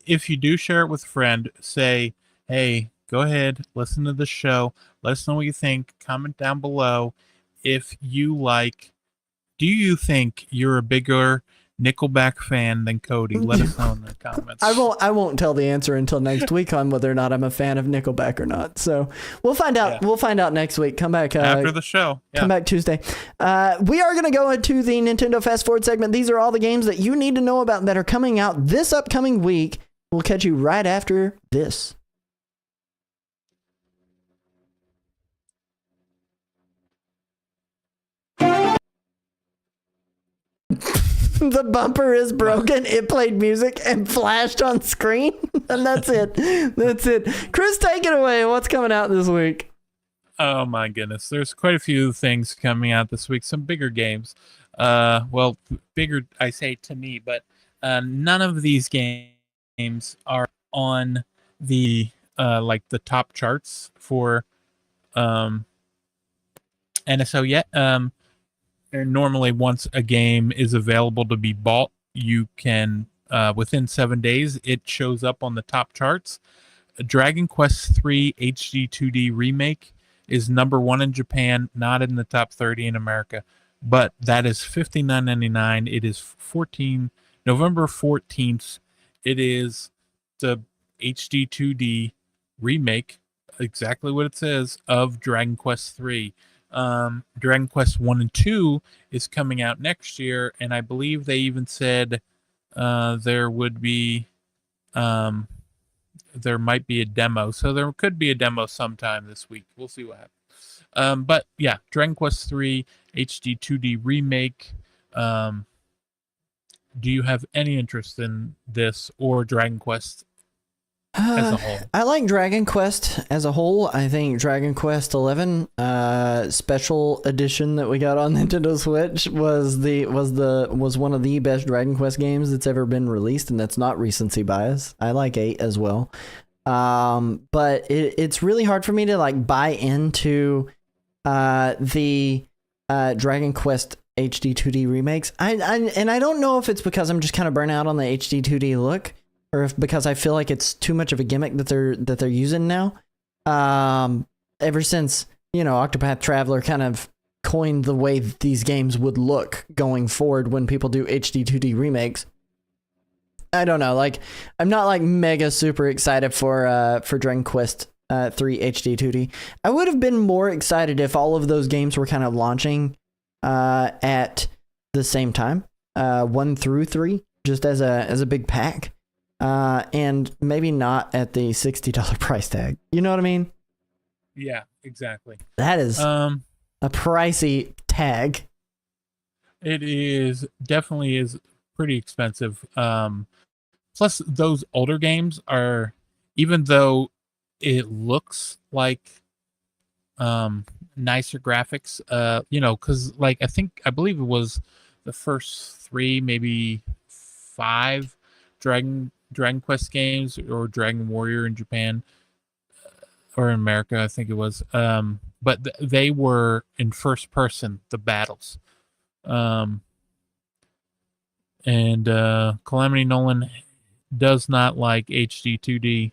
if you do share it with a friend, say, hey, go ahead, listen to the show, let us know what you think, comment down below. If you do you think you're a bigger Nickelback fan than Cody? Let us know in the comments. I won't tell the answer until next week on whether or not I'm a fan of Nickelback or not. So we'll find out. Yeah. We'll find out next week. Come back after the show. Yeah. Come back Tuesday. We are going to go into the Nintendo Fast Forward segment. These are all the games that you need to know about that are coming out this upcoming week. We'll catch you right after this. The bumper is broken. It played music and flashed on screen. And that's it. That's it. Chris, take it away. What's coming out this week? Oh, my goodness. There's quite a few things coming out this week. Some bigger games. Well, bigger, I say to me, but none of these games are on the the top charts for NSO yet. Normally, once a game is available to be bought, you can within 7 days it shows up on the top charts. Dragon Quest III HD 2D remake is #1 in Japan, not in the top 30 in America, but that is $59.99. It is November 14th. It is the HD 2D remake, exactly what it says, of Dragon Quest III. Dragon Quest 1 and 2 is coming out next year, and I believe they even said there would be um, there might be a demo. So there could be a demo sometime this week. We'll see what happens. But yeah, Dragon Quest 3 HD 2D remake. Um, do you have any interest in this or Dragon Quest as a whole? I like Dragon Quest as a whole. I think Dragon Quest 11 special edition that we got on Nintendo Switch was one of the best Dragon Quest games that's ever been released, and that's not recency bias. I like 8 as well. But it's really hard for me to like buy into the Dragon Quest HD 2D remakes. I don't know if it's because I'm just kind of burnt out on the HD 2D look, or if because I feel like it's too much of a gimmick that they're using now. Ever since, Octopath Traveler kind of coined the way these games would look going forward when people do HD 2D remakes. I don't know, like I'm not like mega super excited for Dragon Quest 3 HD 2D. I would have been more excited if all of those games were kind of launching at the same time, 1 through 3, just as a big pack. And maybe not at the $60 price tag. You know what I mean? Yeah, exactly. That is a pricey tag. It is definitely is pretty expensive. Plus, those older games are, even though it looks like nicer graphics, because like I believe it was the first 3, maybe 5 Dragon Quest games, or Dragon Warrior in Japan, or in America, I think it was. But they were in first person, the battles. And Calamity Nolan does not like HD 2D.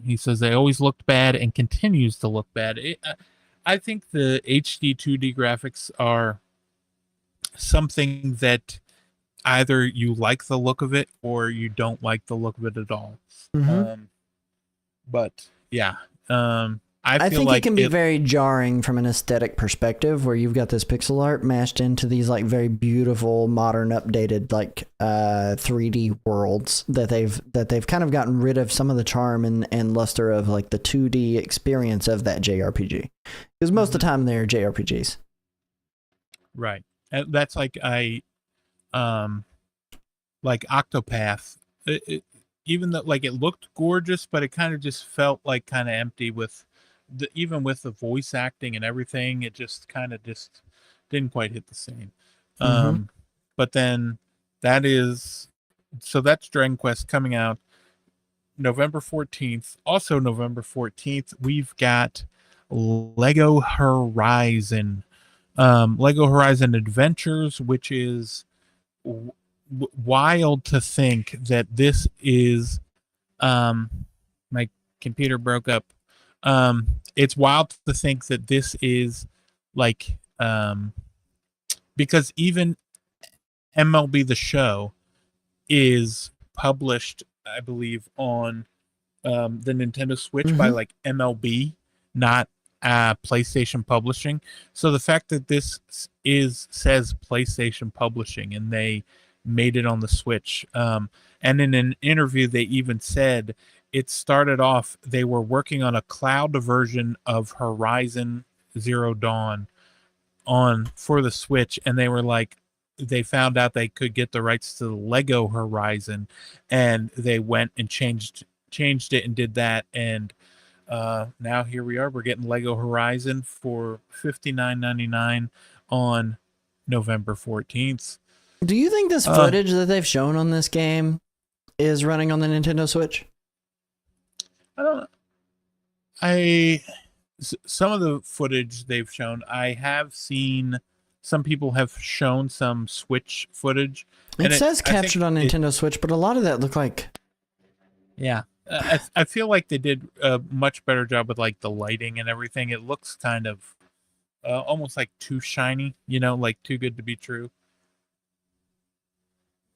He says they always looked bad and continues to look bad. I think the HD 2D graphics are something that either you like the look of it or you don't like the look of it at all. Mm-hmm. But yeah, I feel think like it can be very jarring from an aesthetic perspective, where you've got this pixel art mashed into these like very beautiful, modern, updated like 3D worlds that they've kind of gotten rid of some of the charm and luster of like the 2D experience of that JRPG, because most of the time they're JRPGs. Right, and that's like like Octopath. Even though like it looked gorgeous, but it kind of just felt like kind of empty with even with the voice acting and everything. It just kind of just didn't quite hit the same. But then that's Dragon Quest coming out November 14th. Also November 14th, we've got Lego Horizon. Lego Horizon Adventures, which is wild to think that this is my computer broke up. It's wild to think that this is like because even MLB The Show is published, I believe, on the Nintendo Switch by like MLB, not PlayStation Publishing. So the fact that this says PlayStation Publishing and they made it on the Switch, and in an interview they even said it started off, they were working on a cloud version of Horizon Zero Dawn for the Switch, and they were like, they found out they could get the rights to the Lego Horizon, and they went and changed it and did that, and now here we are, we're getting Lego Horizon for $59.99 on November 14th. Do you think this footage that they've shown on this game is running on the Nintendo Switch? I don't know. Some of the footage they've shown, I have seen. Some people have shown some Switch footage. It says captured on Nintendo Switch, but a lot of that look like. Yeah, I feel like they did a much better job with like the lighting and everything. It looks kind of almost like too shiny, like too good to be true.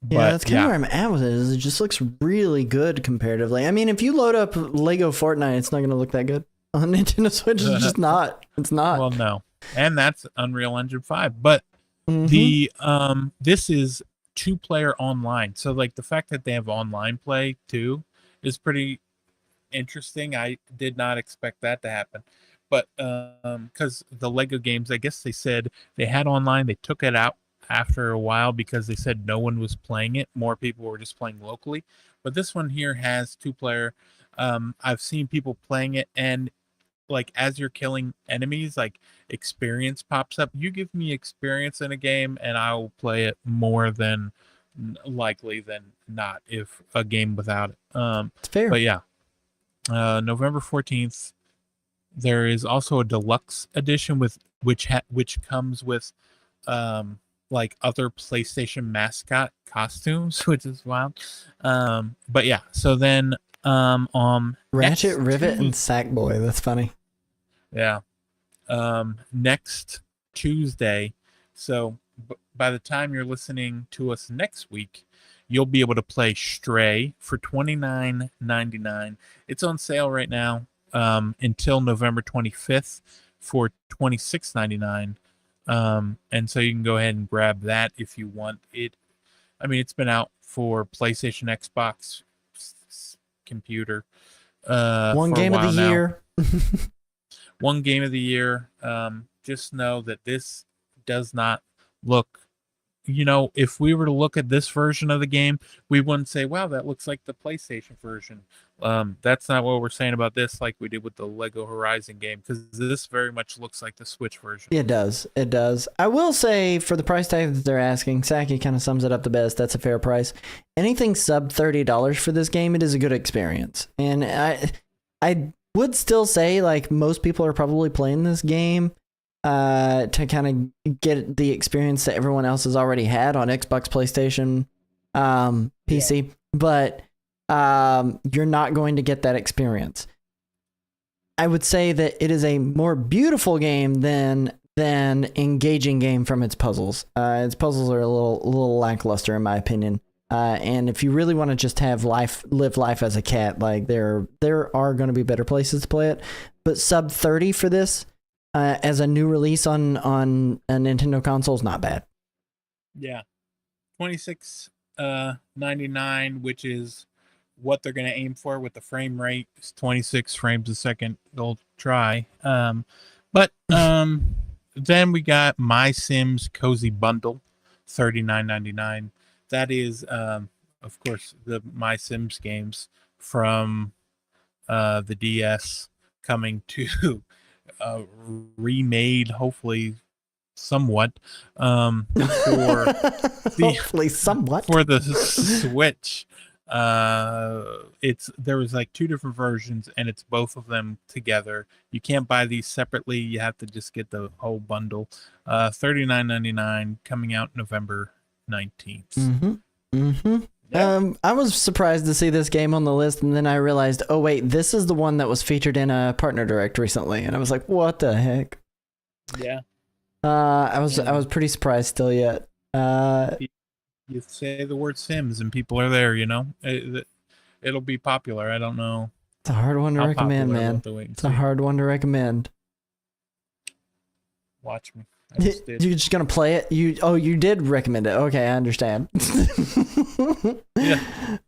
Yeah, that's kind of where I'm at with it. Is it just looks really good comparatively. I mean, if you load up Lego Fortnite, it's not going to look that good. on Nintendo Switch. It's just not. It's not. Well, no, and that's Unreal Engine 5. But Mhm. the this is 2-player online, so like the fact that they have online play too is pretty interesting. I did not expect that to happen, but because the Lego games, I guess they said they had online, they took it out after a while because they said no one was playing it, more people were just playing locally. But this one here has 2-player. I've seen people playing it, and like as you're killing enemies, like experience pops up. You give me experience in a game and I will play it more than likely than not if a game without it. It's fair. But yeah, November 14th, there is also a deluxe edition with which comes with like other PlayStation mascot costumes, which is wild. But yeah, so then Ratchet, Rivet, and Sackboy. That's funny. Yeah. Next Tuesday. So by the time you're listening to us next week, you'll be able to play Stray for $29.99. It's on sale right now until November 25th for $26.99. And so you can go ahead and grab that if you want it. I mean, it's been out for PlayStation, Xbox, computer. One game of the year. One game of the year. Just know that this does not look, if we were to look at this version of the game, we wouldn't say, wow, that looks like the PlayStation version. That's not what we're saying about this, like we did with the Lego Horizon game, because this very much looks like the Switch version. It does. It does. I will say, for the price tag that they're asking, Saki kind of sums it up the best. That's a fair price. Anything sub $30 for this game, it is a good experience. And I would still say, like, most people are probably playing this game to kind of get the experience that everyone else has already had on Xbox, PlayStation, PC. Yeah. But you're not going to get that experience. I would say that it is a more beautiful game than engaging game from its puzzles. Its puzzles are a little lackluster in my opinion. And if you really want to just live life as a cat, like there are going to be better places to play it. But sub 30 for this as a new release on a Nintendo console is not bad. Yeah, $26.99, which is what they're going to aim for with the frame rate. Is 26 frames a second. They'll try. But then we got My Sims Cozy Bundle, $39.99. That is, of course, the My Sims games from the DS coming to remade, hopefully somewhat, hopefully somewhat for the Switch. There was like 2 different versions, and it's both of them together. You can't buy these separately. You have to just get the whole bundle. $39.99, coming out November 19th. Mm-hmm. Mm-hmm. Yeah. I was surprised to see this game on the list, and then I realized, oh wait, this is the one that was featured in a partner direct recently, and I was like, what the heck? Yeah. I was pretty surprised still yet. You say the word Sims and people are there, it'll be popular. I don't know. It's a hard one to recommend, man. It's a hard one to recommend. Watch me. You're just gonna play it? You did recommend it. Okay, I understand. Yeah.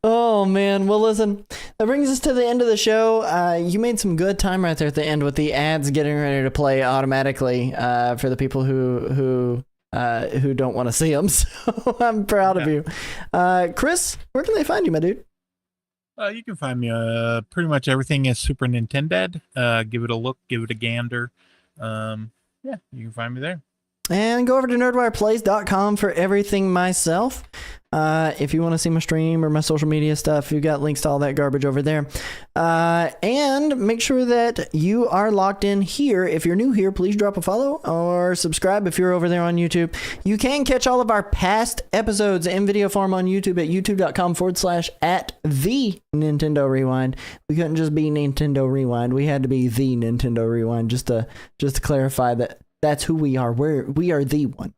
Oh man. Well, listen, that brings us to the end of the show. You made some good time right there at the end with the ads getting ready to play automatically for the people who don't want to see them. So I'm proud of you. Chris, where can they find you, my dude? You can find me pretty much everything is Super Nintendo. Give it a look, give it a gander. Yeah, you can find me there. And go over to nerdwireplays.com for everything myself. If you want to see my stream or my social media stuff, you've got links to all that garbage over there. And make sure that you are locked in here. If you're new here, please drop a follow or subscribe if you're over there on YouTube. You can catch all of our past episodes in video form on YouTube at youtube.com/@the Nintendo Rewind. We couldn't just be Nintendo Rewind. We had to be the Nintendo Rewind just to clarify that. That's who we are. We are the one.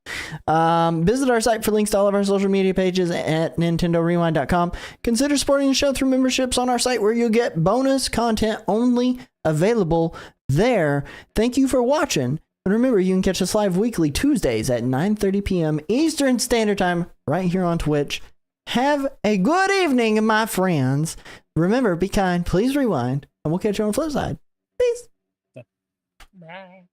Visit our site for links to all of our social media pages at nintendorewind.com. Consider supporting the show through memberships on our site where you'll get bonus content only available there. Thank you for watching. And remember, you can catch us live weekly Tuesdays at 9:30 p.m. Eastern Standard Time right here on Twitch. Have a good evening, my friends. Remember, be kind, please rewind, and we'll catch you on the flip side. Peace. Bye.